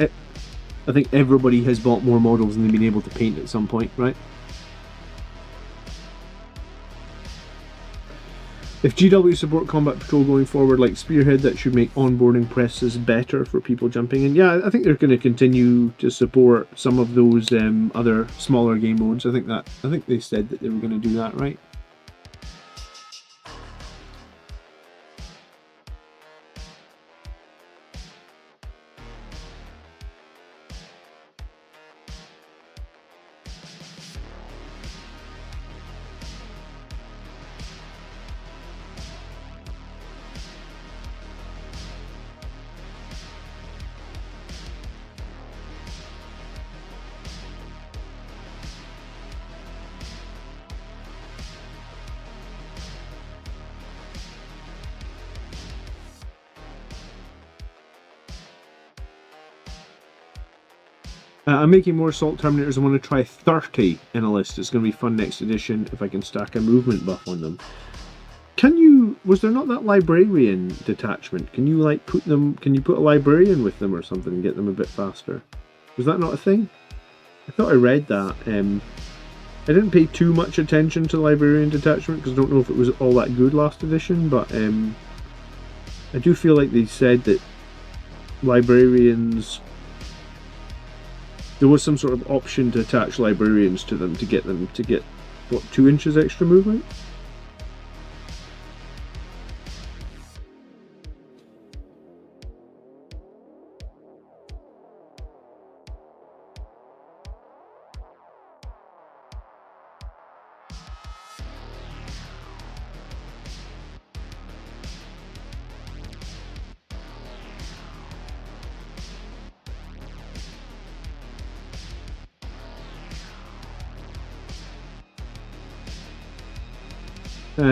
everybody has bought more models than they've been able to paint at some point, right? If GW support Combat Patrol going forward like Spearhead, that should make onboarding presses better for people jumping in. Yeah, I think they're going to continue to support some of those other smaller game modes. I think they said that they were going to do that, right? I'm making more Assault Terminators. I want to try 30 in a list. It's going to be fun next edition if I can stack a movement buff on them. Was there not that Librarian detachment? Can you like put a Librarian with them or something and get them a bit faster? Was that not a thing? I thought I read that. I didn't pay too much attention to the Librarian detachment because I don't know if it was all that good last edition, but I do feel like they said that Librarians, there was some sort of option to attach Librarians to them to get what, 2 inches extra movement?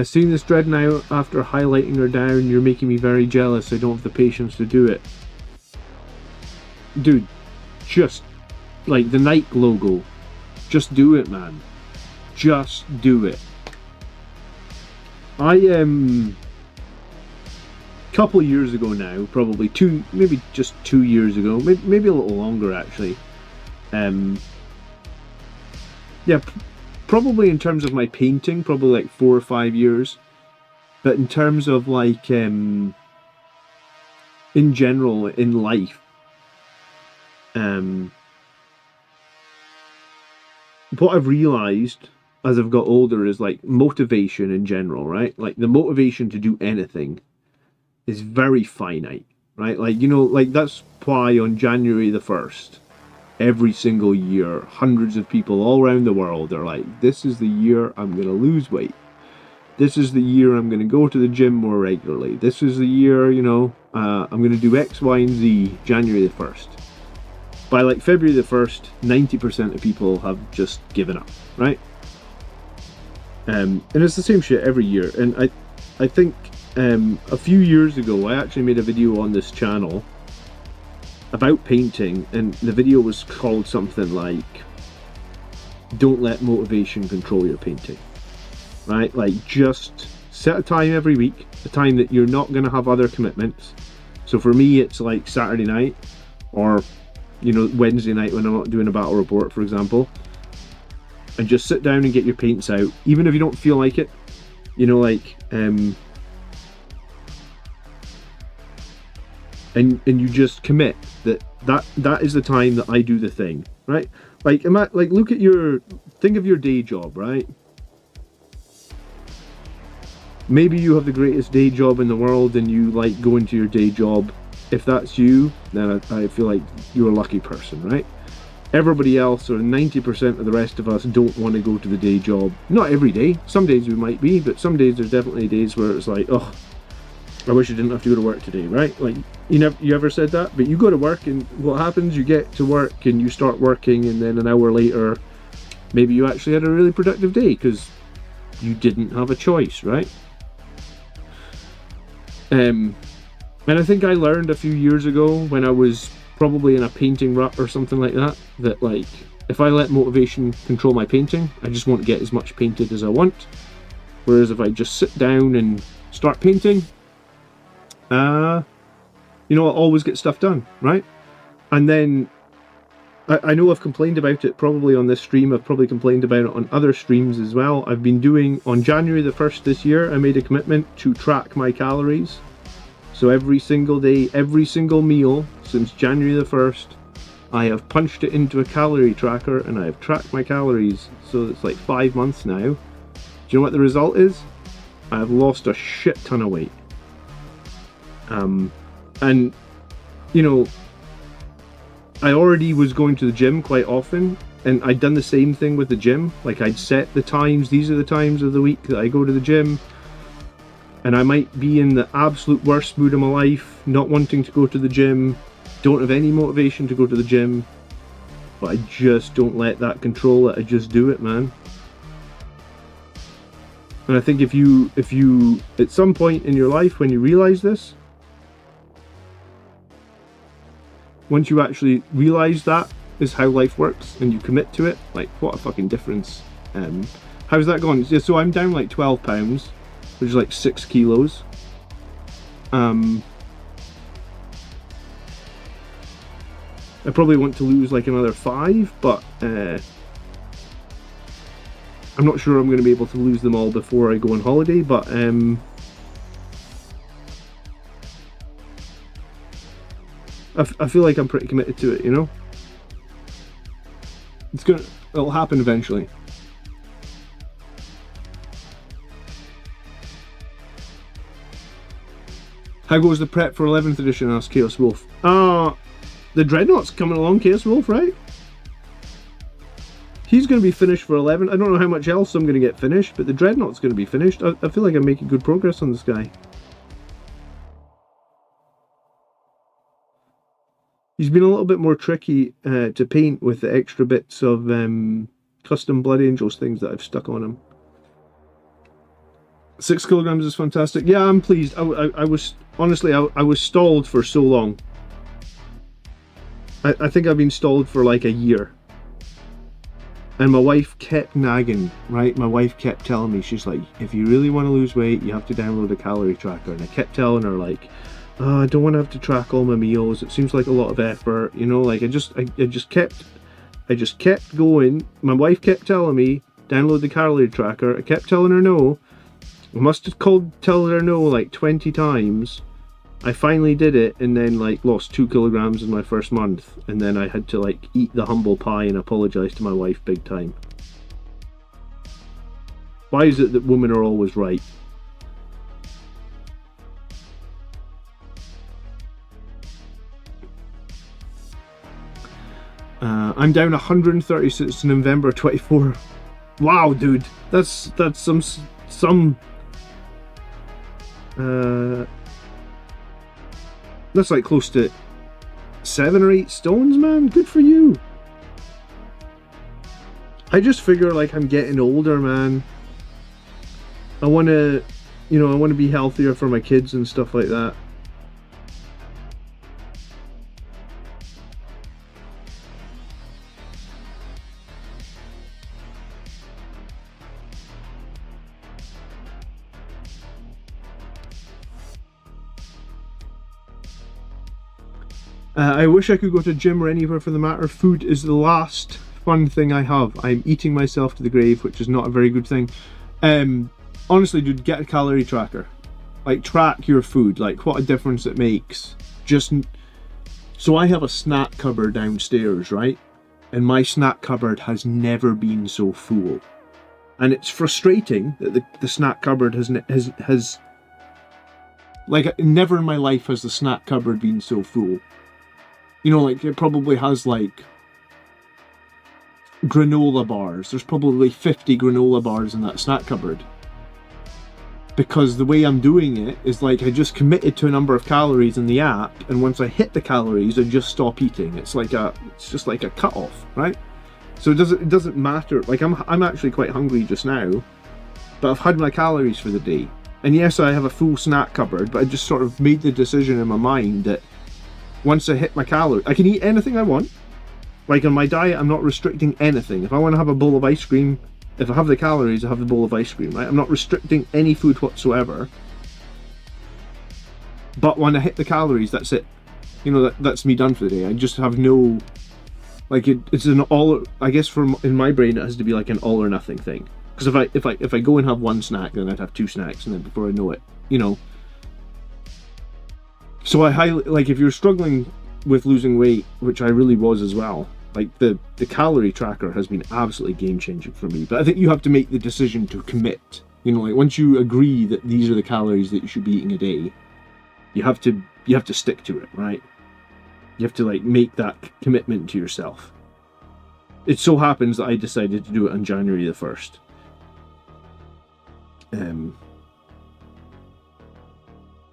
Seeing this dreadnought after highlighting her down, you're making me very jealous. I don't have the patience to do it. Dude, just like the Nike logo. Just do it, man. Just do it. Couple of years ago now, probably maybe just 2 years ago, maybe a little longer actually. Yeah, probably in terms of my painting, probably like 4 or 5 years. But in terms of like, in general, in life, what I've realized as I've got older is like motivation in general, right? Like the motivation to do anything is very finite, right? Like, you know, like that's why on January the 1st, every single year, hundreds of people all around the world are like, this is the year I'm going to lose weight. This is the year I'm going to go to the gym more regularly. This is the year, you know, I'm going to do X, Y, and Z January the 1st. By like February the 1st, 90% of people have just given up, right? And it's the same shit every year. And I think a few years ago, I actually made a video on this channel about painting, and the video was called something like, don't let motivation control your painting, right? Like, just set a time every week, a time that you're not going to have other commitments. So for me, it's like Saturday night, or, you know, Wednesday night when I'm not doing a battle report, for example, and just sit down and get your paints out, even if you don't feel like it, you know, like, and you just commit that is the time that I do the thing, right? Like, look at think of your day job, right? Maybe you have the greatest day job in the world and you like going to your day job. If that's you, then I feel like you're a lucky person, right? Everybody else, or 90% of the rest of us, don't want to go to the day job. Not every day. Some days we might be, but some days there's definitely days where it's like, oh, I wish I didn't have to go to work today, right? Like, you ever said that? But you go to work, and what happens? You get to work and you start working, and then an hour later, maybe you actually had a really productive day because you didn't have a choice, right? And I think I learned a few years ago when I was probably in a painting rut or something like that, that like, if I let motivation control my painting, I just won't get as much painted as I want. Whereas if I just sit down and start painting, you know, I'll always get stuff done, right? And then, I know I've complained about it probably on this stream, I've probably complained about it on other streams as well. I've been doing, on January the 1st this year, I made a commitment to track my calories. So every single day, every single meal, since January the 1st, I have punched it into a calorie tracker and I have tracked my calories. So it's like 5 months now. Do you know what the result is? I have lost a shit ton of weight. And, you know, I already was going to the gym quite often, and I'd done the same thing with the gym. Like, I'd set the times, these are the times of the week that I go to the gym. And I might be in the absolute worst mood of my life, not wanting to go to the gym, don't have any motivation to go to the gym, but I just don't let that control it. I just do it, man. And I think if you at some point in your life when you realize this, once you actually realize that is how life works and you commit to it, like, what a fucking difference. How's that going? So I'm down like 12 pounds. Which is like 6 kilos. I probably want to lose like another 5, but I'm not sure I'm going to be able to lose them all before I go on holiday, but I feel like I'm pretty committed to it, you know? It'll happen eventually. How goes the prep for 11th edition? Asked Chaos Wolf. The Dreadnought's coming along, Chaos Wolf, right? He's going to be finished for 11. I don't know how much else I'm going to get finished, but the Dreadnought's going to be finished. I feel like I'm making good progress on this guy. He's been a little bit more tricky to paint with the extra bits of custom Blood Angels things that I've stuck on him. 6 kilograms is fantastic. Yeah, I'm pleased. I was honestly, I was stalled for so long. I think I've been stalled for like a year. And my wife kept nagging, right? My wife kept telling me, she's like, if you really want to lose weight, you have to download a calorie tracker. And I kept telling her, like, oh, I don't want to have to track all my meals. It seems like a lot of effort, you know. Like I just kept going. My wife kept telling me, download the calorie tracker. I kept telling her no. I must have telling her no like 20 times. I finally did it, and then like lost 2 kilograms in my first month, and then I had to like eat the humble pie and apologize to my wife big time. Why is it that women are always right? I'm down 130 since November 24. Wow, dude, that's some. That's like close to 7 or 8 stones, man. Good for you. I just figure like I'm getting older, man. I want to, you know, I want to be healthier for my kids and stuff like that. I wish I could go to the gym or anywhere for the matter. Food is the last fun thing I have. I'm eating myself to the grave, which is not a very good thing. Honestly, dude, get a calorie tracker. Like, track your food. Like, what a difference it makes. Just so I have a snack cupboard downstairs, right? And my snack cupboard has never been so full. And it's frustrating that the snack cupboard has like, never in my life has the snack cupboard been so full. You know, like, it probably has, like, granola bars. There's probably 50 granola bars in that snack cupboard. Because the way I'm doing it is, like, I just committed to a number of calories in the app, and once I hit the calories, I just stop eating. It's just like a cut-off, right? So it doesn't matter. Like, I'm actually quite hungry just now, but I've had my calories for the day. And yes, I have a full snack cupboard, but I just sort of made the decision in my mind that once I hit my calories, I can eat anything I want. Like on my diet, I'm not restricting anything. If I want to have a bowl of ice cream, if I have the calories, I have the bowl of ice cream, right? I'm not restricting any food whatsoever. But when I hit the calories, that's it. You know, that's me done for the day. I just have no, like, it's an all, I guess in my brain it has to be like an all or nothing thing. Because if I go and have one snack, then I'd have 2 snacks, and then before I know it, you know. So I highly, like, if you're struggling with losing weight, which I really was as well, like, the calorie tracker has been absolutely game-changing for me. But I think you have to make the decision to commit. You know, like, once you agree that these are the calories that you should be eating a day, you have to stick to it, right? You have to, like, make that commitment to yourself. It so happens that I decided to do it on January the 1st.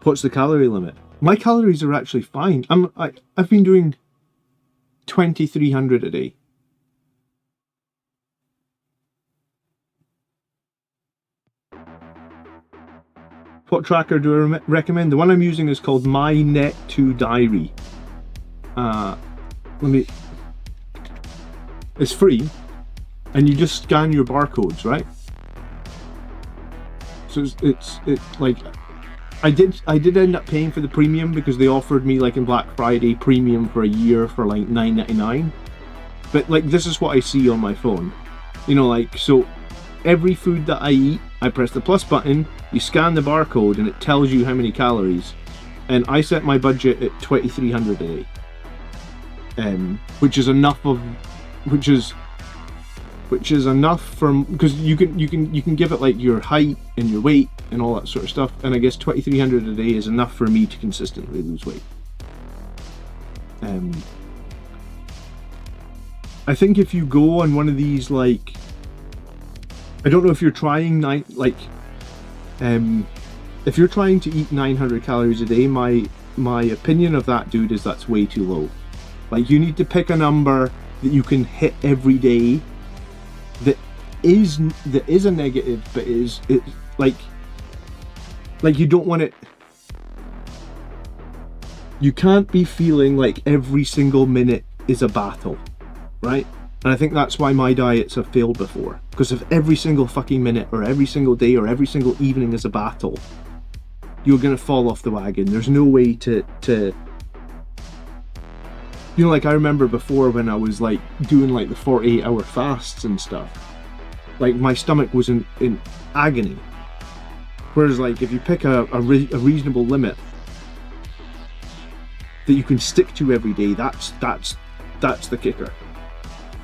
What's the calorie limit? My calories are actually fine. I've been doing 2,300 a day. What tracker do I recommend? The one I'm using is called My Net2 Diary. It's free, and you just scan your barcodes, right? So it's like, I did end up paying for the premium because they offered me, like, in Black Friday, premium for a year for like $9.99. But like, this is what I see on my phone. You know, like, so every food that I eat, I press the plus button, you scan the barcode, and it tells you how many calories. And I set my budget at 2,300 a day, which is enough from, because you can give it like your height and your weight and all that sort of stuff, and I guess 2,300 a day is enough for me to consistently lose weight. I think if you go on one of these, like, I don't know if you're trying if you're trying to eat 900 calories a day, my opinion of that, dude, is that's way too low. Like, you need to pick a number that you can hit every day that is a negative, but is, it, like, Like, you don't want it... You can't be feeling like every single minute is a battle, right? And I think that's why my diets have failed before. Because if every single fucking minute, or every single day, or every single evening is a battle, you're gonna fall off the wagon. There's no way to... You know, like, I remember before when I was, like, doing, like, the 48-hour fasts and stuff. Like, my stomach was in agony. Whereas, like, if you pick a reasonable limit that you can stick to every day, that's the kicker.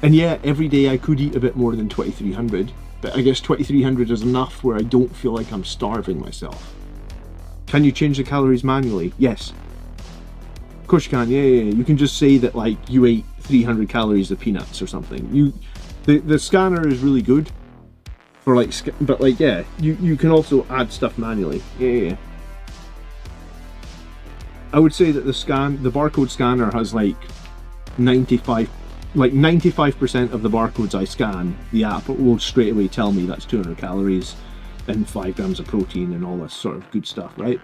And yeah, every day I could eat a bit more than 2,300, but I guess 2,300 is enough where I don't feel like I'm starving myself. Can you change the calories manually? Yes. Of course you can, yeah. You can just say that, like, you ate 300 calories of peanuts or something. The scanner is really good for, like, but, like, yeah, you can also add stuff manually. Yeah. I would say that the barcode scanner has, like, 95% of the barcodes I scan, the app will straight away tell me that's 200 calories and 5 grams of protein and all this sort of good stuff, right?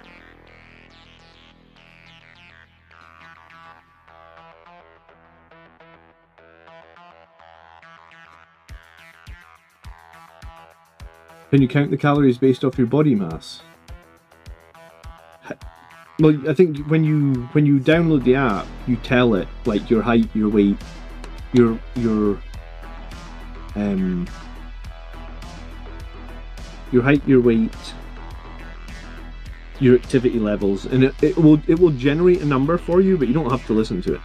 Can you count the calories based off your body mass? Well, I think when you download the app, you tell it, like, your height, your weight, your height, your weight, your activity levels, and it will generate a number for you, but you don't have to listen to it.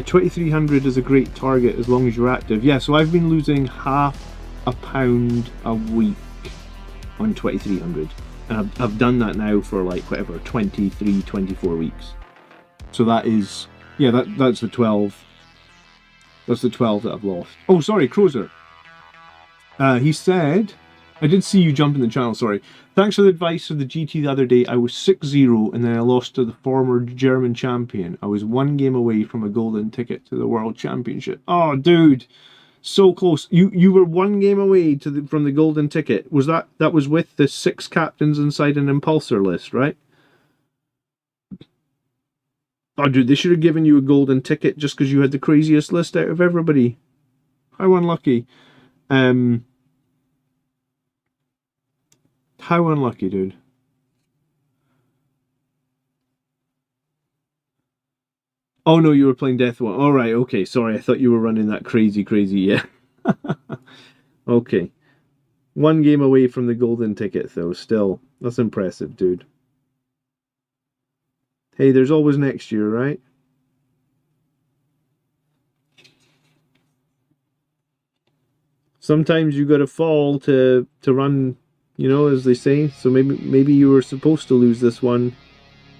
2,300 is a great target as long as you're active. Yeah, so I've been losing half a pound a week on 2,300. And I've done that now for, like, whatever, 23, 24 weeks. So that is, yeah, that's the 12. That's the 12 that I've lost. Oh, sorry, Crozer. He said, I did see you jump in the channel, sorry. Thanks for the advice for the GT the other day. I was 6-0 and then I lost to the former German champion. I was 1 game away from a golden ticket to the World Championship. Oh, dude, so close. You were 1 game away from the golden ticket. Was that was with the 6 captains inside an impulsor list, right? Oh, dude, they should have given you a golden ticket just because you had the craziest list out of everybody. How unlucky. How unlucky, dude. Oh no, you were playing Death Watch. All right, okay, sorry. I thought you were running that crazy, yeah. Okay. 1 game away from the golden ticket, though, still. That's impressive, dude. Hey, there's always next year, right? Sometimes you gotta fall to run, you know, as they say. So maybe you were supposed to lose this one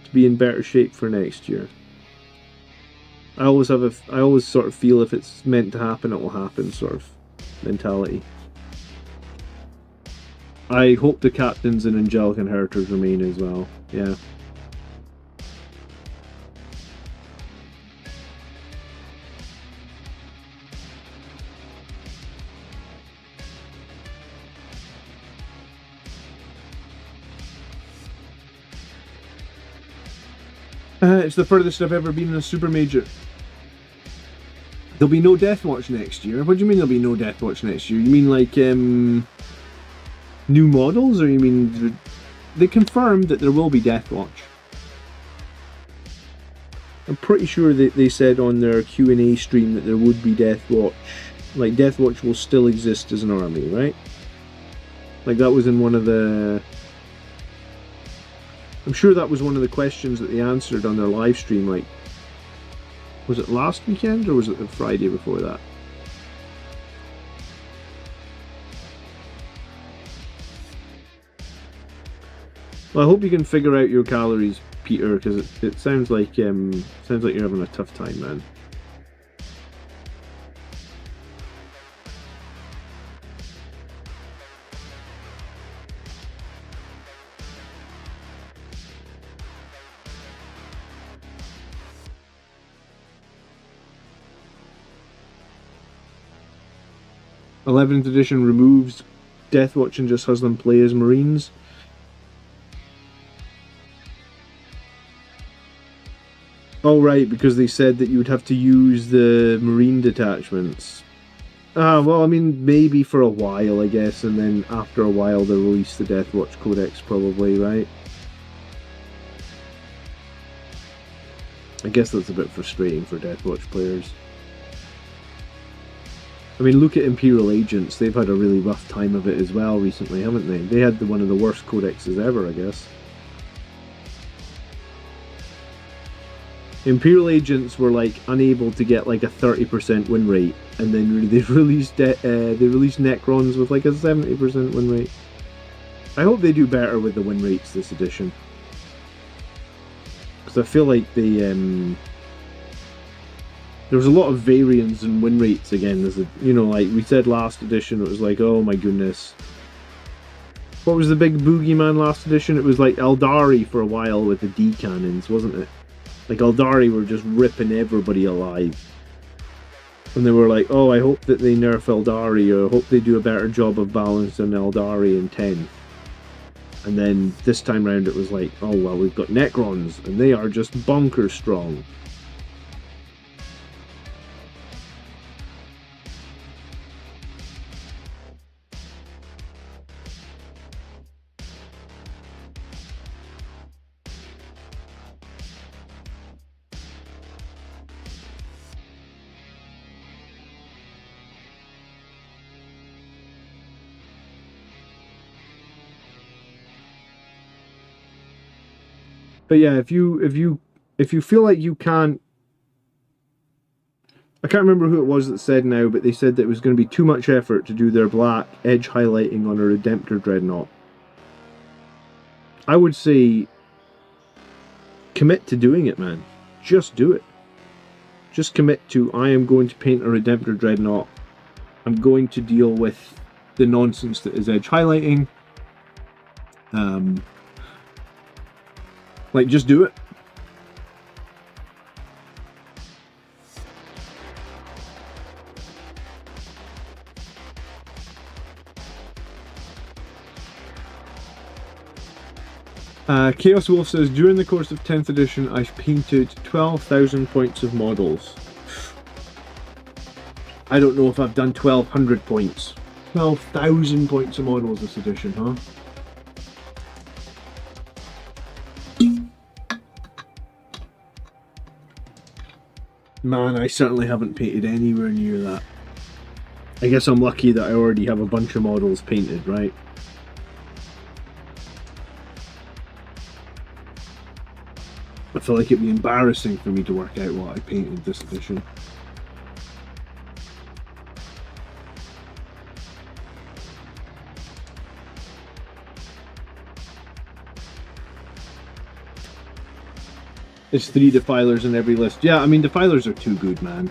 to be in better shape for next year. I always sort of feel if it's meant to happen, it will happen sort of mentality. I hope the captains and angelic inheritors remain as well. Yeah. It's the furthest I've ever been in a super major. There'll be no Death Watch next year. What do you mean there'll be no Death Watch next year? You mean like new models, or you mean they confirmed that there will be Death Watch? I'm pretty sure that they said on their Q&A stream that there would be Death Watch. Like, Death Watch will still exist as an army, right? Like, that was in one of the... I'm sure that was one of the questions that they answered on their live stream, like, was it last weekend or was it the Friday before that? Well, I hope you can figure out your calories, Peter, because it sounds like you're having a tough time, man. th edition removes Deathwatch and just has them play as Marines. Oh right, because they said that you would have to use the Marine detachments. Well, I mean, maybe for a while, I guess, and then after a while they'll release the Deathwatch Codex, probably, right? I guess that's a bit frustrating for Deathwatch players. I mean, look at Imperial Agents. They've had a really rough time of it as well recently, haven't they? They had one of the worst codexes ever, I guess. Imperial Agents were like unable to get like a 30% win rate, and then they released Necrons with like a 70% win rate. I hope they do better with the win rates this edition, because I feel like they there was a lot of variance in win rates again. You know, like we said last edition, it was like, oh my goodness. What was the big boogeyman last edition? It was like Eldari for a while with the D cannons, wasn't it? Like Eldari were just ripping everybody alive. And they were like, oh, I hope that they nerf Eldari, or I hope they do a better job of balancing Eldari in 10. And then this time round it was like, oh well, we've got Necrons, and they are just bonkers strong. But yeah, if you feel like you can't, I can't remember who it was that said now, but they said that it was going to be too much effort to do their black edge highlighting on a Redemptor Dreadnought. I would say commit to doing it, man. Just do it. Just commit to, I am going to paint a Redemptor Dreadnought. I'm going to deal with the nonsense that is edge highlighting. Like, just do it. Chaos Wolf says, during the course of 10th edition, I've painted 12,000 points of models. I don't know if I've done 1,200 points. 12,000 points of models this edition, huh? Man, I certainly haven't painted anywhere near that. I guess I'm lucky that I already have a bunch of models painted, right? I feel like it'd be embarrassing for me to work out what I painted this edition. It's 3 defilers in every list. Yeah, I mean, defilers are too good, man.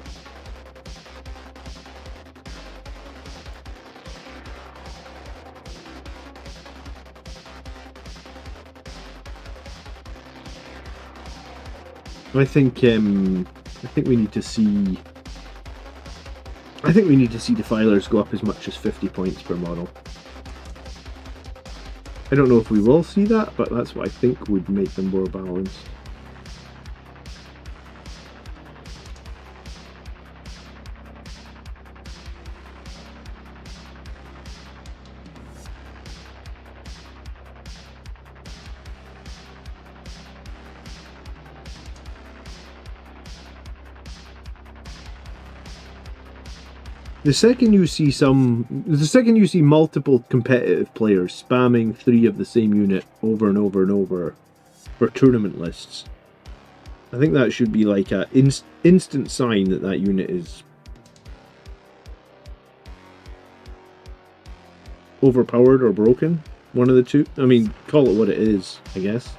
I think we need to see. I think we need to see defilers go up as much as 50 points per model. I don't know if we will see that, but that's what I think would make them more balanced. The second you see multiple competitive players spamming 3 of the same unit over and over and over for tournament lists, I think that should be like an instant sign that that unit is overpowered or broken. One of the two. I mean, call it what it is, I guess.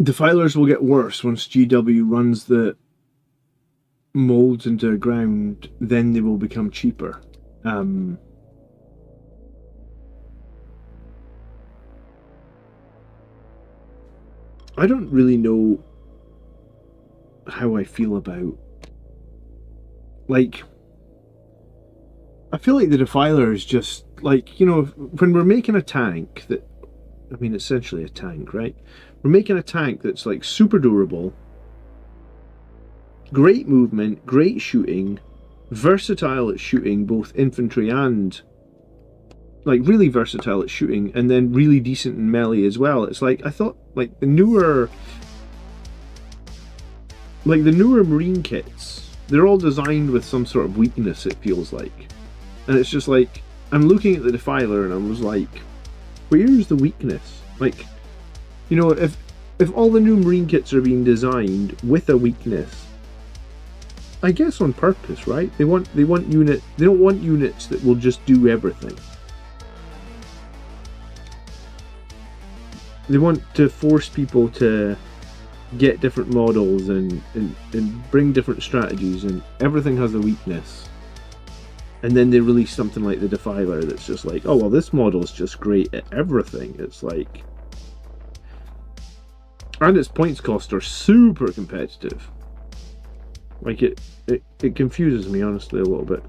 Defilers will get worse once GW runs the molds into the ground, then they will become cheaper. I don't really know how I feel about, like, I feel like the Defiler is just like, you know, when we're making a tank that, I mean, essentially a tank, right? We're making a tank that's like super durable, great movement, great shooting, versatile at shooting, both infantry and, like, really versatile at shooting, and then really decent in melee as well. It's like, I thought, like, the newer Marine kits, they're all designed with some sort of weakness, it feels like. And it's just like, I'm looking at the Defiler and I was like, where's the weakness? Like, you know, if all the new Marine kits are being designed with a weakness, I guess on purpose, right? They don't want units that will just do everything. They want to force people to get different models and bring different strategies, and everything has a weakness. And then they release something like the Defiler that's just like, oh, well, this model is just great at everything. It's like... And its points cost are super competitive. Like, it confuses me, honestly, a little bit.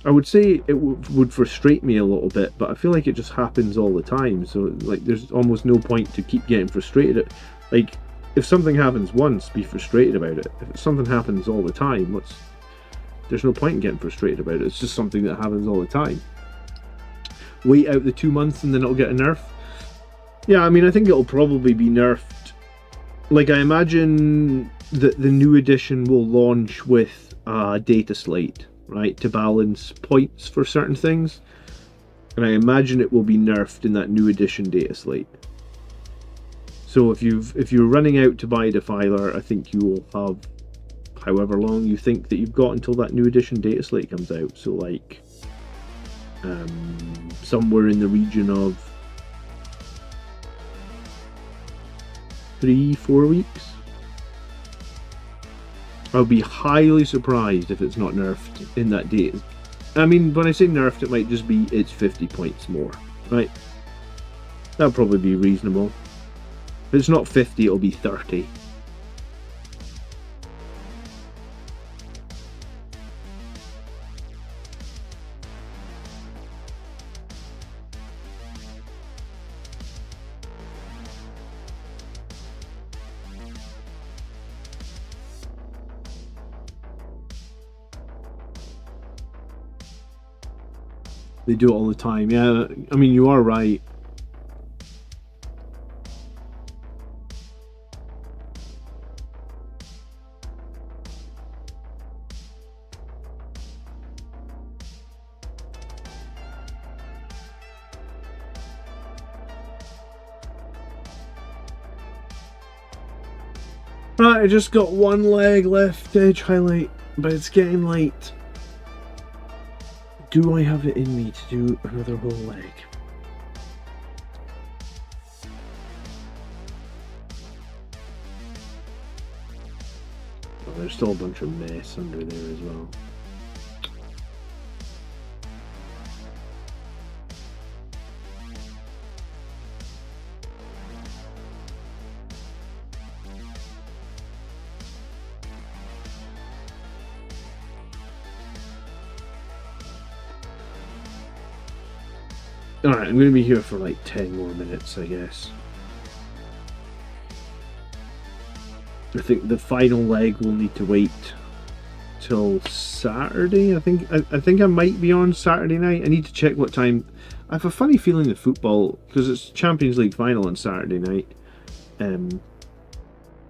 I would say it would frustrate me a little bit, but I feel like it just happens all the time. So, like, there's almost no point to keep getting frustrated. Like, if something happens once, be frustrated about it. If something happens all the time, there's no point in getting frustrated about it. It's just something that happens all the time. Wait out the 2 months and then it'll get a nerf. Yeah, I mean, I think it'll probably be nerfed. Like, I imagine that the new edition will launch with a data slate, right, to balance points for certain things. And I imagine it will be nerfed in that new edition data slate. So if you're running out to buy Defiler, I think you will have however long you think that you've got until that new edition data slate comes out. So, like, somewhere in the region of 3-4 weeks. I'll be highly surprised if it's not nerfed in that date. I mean, when I say nerfed, it might just be it's 50 points more, right? That'll probably be reasonable. If it's not 50, it'll be 30. They do it all the time. Yeah, I mean, you are right. Right, I just got one leg left to edge highlight, but it's getting late. Do I have it in me to do another whole leg? Oh, there's still a bunch of mess under there as well. Alright, I'm going to be here for like 10 more minutes, I guess. I think the final leg will need to wait till Saturday. I think I might be on Saturday night. I need to check what time. I have a funny feeling the football, because it's Champions League final on Saturday night. I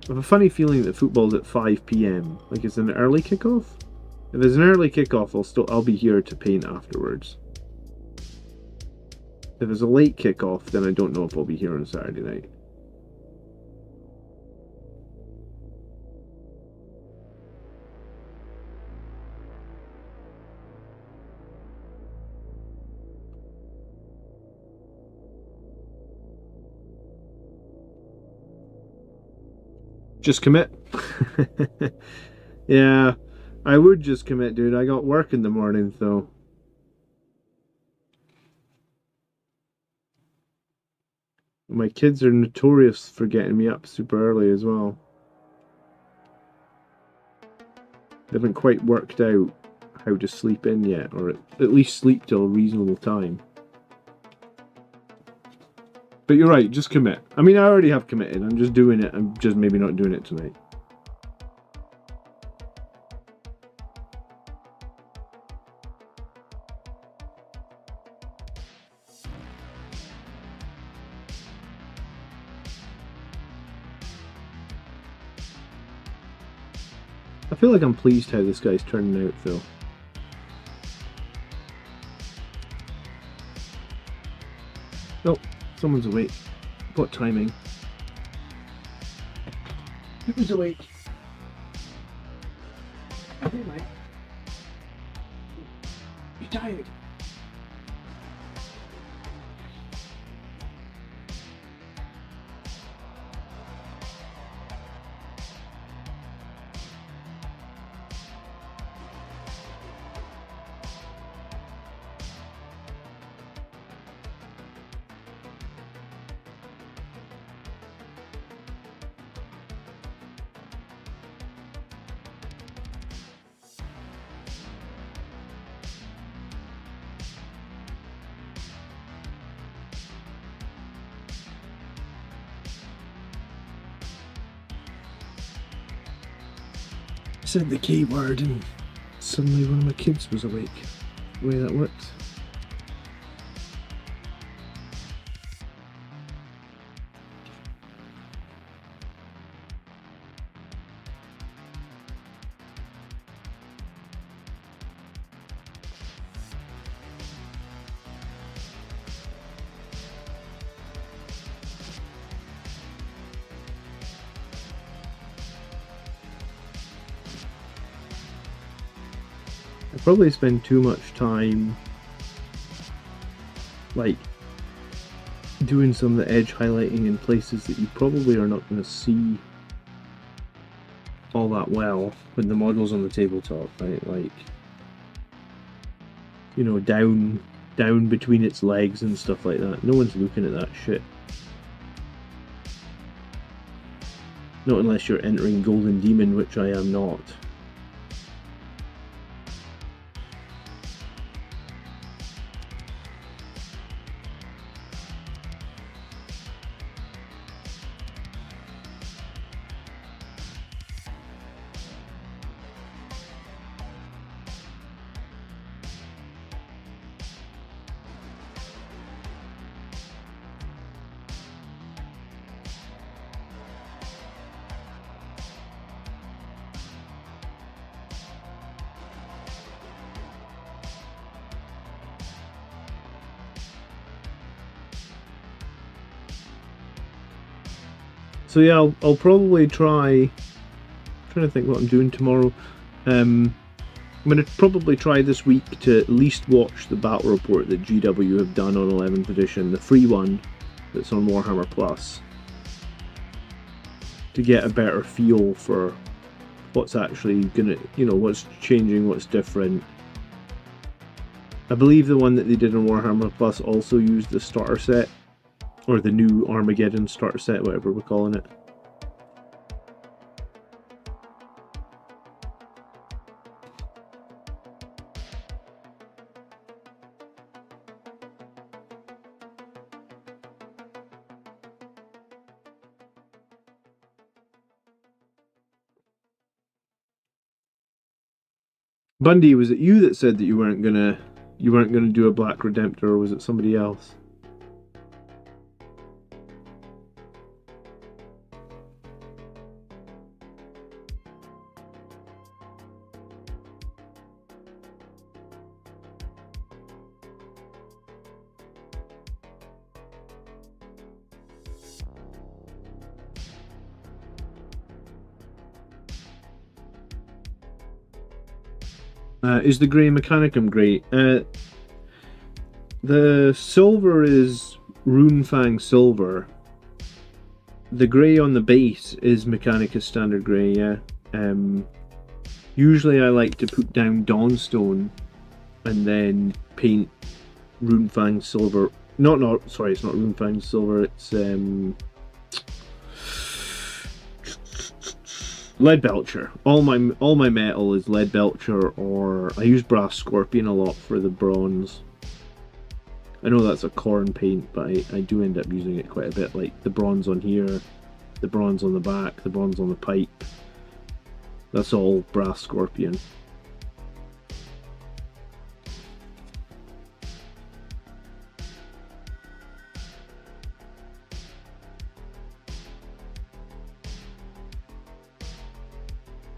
have a funny feeling that football's at 5 PM. Like, it's an early kickoff. If it's an early kickoff, I'll be here to paint afterwards. If it's a late kickoff, then I don't know if I'll be here on Saturday night. Just commit. Yeah, I would just commit, dude. I got work in the morning, though. My kids are notorious for getting me up super early as well. They haven't quite worked out how to sleep in yet, or at least sleep till a reasonable time. But you're right, just commit. I mean, I already have committed. I'm just doing it. I'm just maybe not doing it tonight. I feel like I'm pleased how this guy's turning out, though. Oh, someone's awake. What timing? Who's awake? Hey, mate. You tired? I said the key word and suddenly one of my kids was awake. The way that works. I probably spend too much time like doing some of the edge highlighting in places that you probably are not going to see all that well when the model's on the tabletop, right? Like, you know, down between its legs and stuff like that. No one's looking at that shit. Not unless you're entering Golden Demon, which I am not. So yeah, I'll probably try. I'm trying to think what I'm doing tomorrow. I'm going to probably try this week to at least watch the battle report that GW have done on 11th edition, the free one that's on Warhammer Plus, to get a better feel for what's actually gonna, you know, what's changing, what's different. I believe the one that they did on Warhammer Plus also used the starter set, or the new Armageddon starter set, whatever we're calling it. Bundy, was it you that said that you weren't gonna do a Black Redemptor, or was it somebody else? Is the grey Mechanicum great? The silver is Runefang silver, the grey on the base is Mechanicus standard grey, yeah. Usually I like to put down Dawnstone and then paint Runefang silver. Sorry, it's not Runefang silver, it's Leadbelcher. All my metal is Leadbelcher, or I use Brass Scorpion a lot for the bronze. I know that's a corn paint, but I do end up using it quite a bit, like the bronze on here, the bronze on the back, the bronze on the pipe. That's all Brass Scorpion.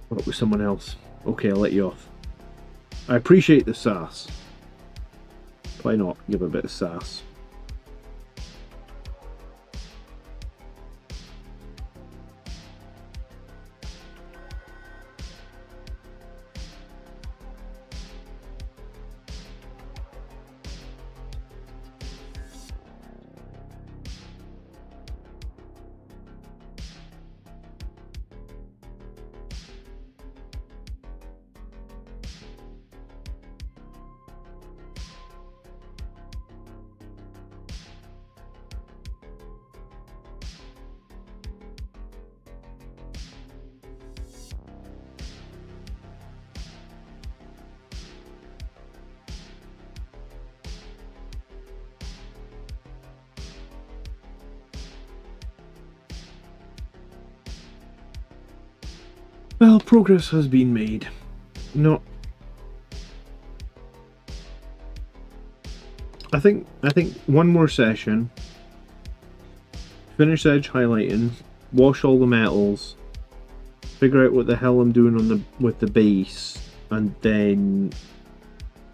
What with someone else? Okay, I'll let you off. I appreciate the sass. Why not give a bit of sass? Well, progress has been made. Not. I think one more session. Finish edge highlighting, wash all the metals, figure out what the hell I'm doing on with the base, and then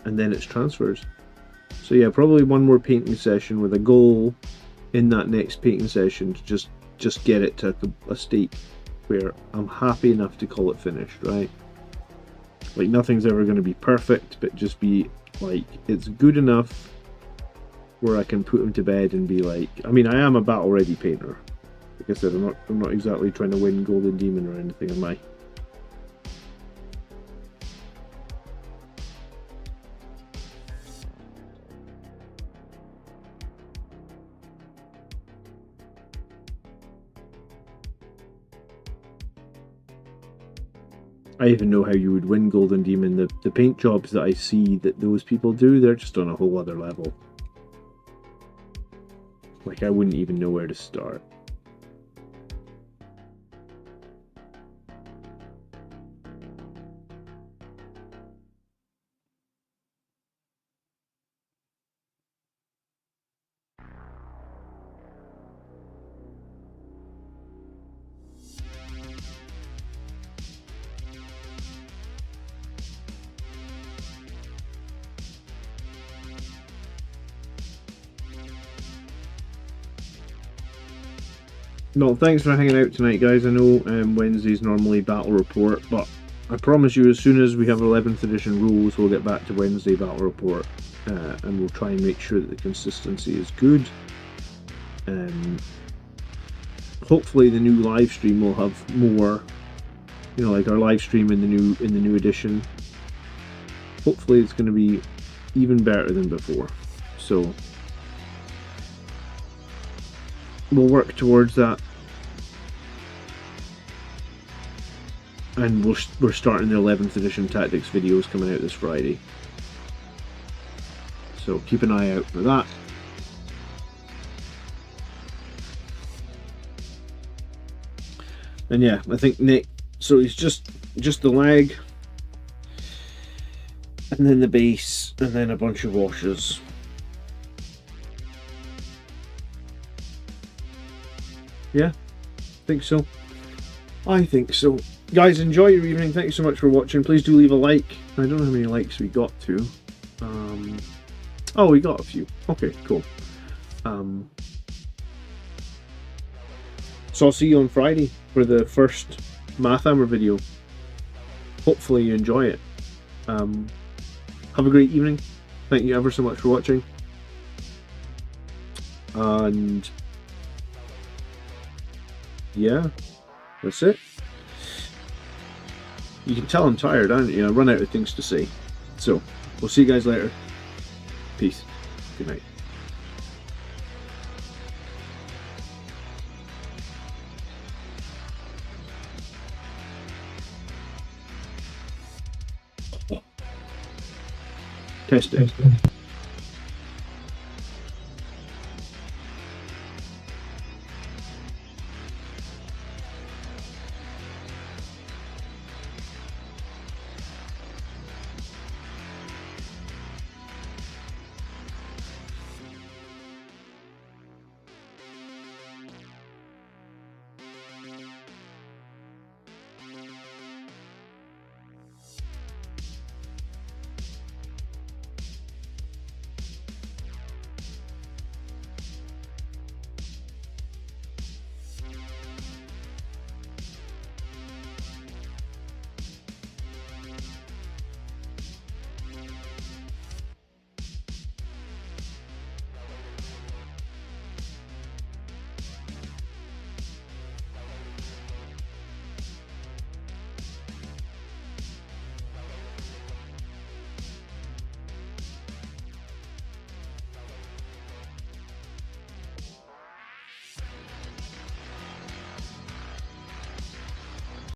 it's transfers. So yeah, probably one more painting session with a goal in that next painting session to just get it to a state where I'm happy enough to call it finished, right? Like, nothing's ever going to be perfect, but just be like, it's good enough where I can put them to bed and be like, I mean, I am a battle ready painter. Like I said, I'm not exactly trying to win Golden Demon or anything, am I? I even know how you would win Golden Demon. The paint jobs that I see that those people do, they're just on a whole other level. Like, I wouldn't even know where to start. No, thanks for hanging out tonight, guys. I know Wednesday's normally Battle Report, but I promise you, as soon as we have 11th edition rules, we'll get back to Wednesday Battle Report, and we'll try and make sure that the consistency is good. Hopefully, the new live stream will have more, you know, like our live stream in the new edition. Hopefully, it's going to be even better than before. So we'll work towards that. And we're starting the 11th edition tactics videos coming out this Friday. So keep an eye out for that. And yeah, I think Nick, so he's just the leg, and then the base, and then a bunch of washes. Yeah, think so. I think so. Guys, enjoy your evening. Thank you so much for watching. Please do leave a like. I don't know how many likes we got to. Oh, we got a few. Okay, cool. So I'll see you on Friday for the first Mathhammer video. Hopefully you enjoy it. Have a great evening. Thank you ever so much for watching. And yeah, that's it. You can tell I'm tired, aren't you? I run out of things to say. So, we'll see you guys later. Peace. Good night. Test it.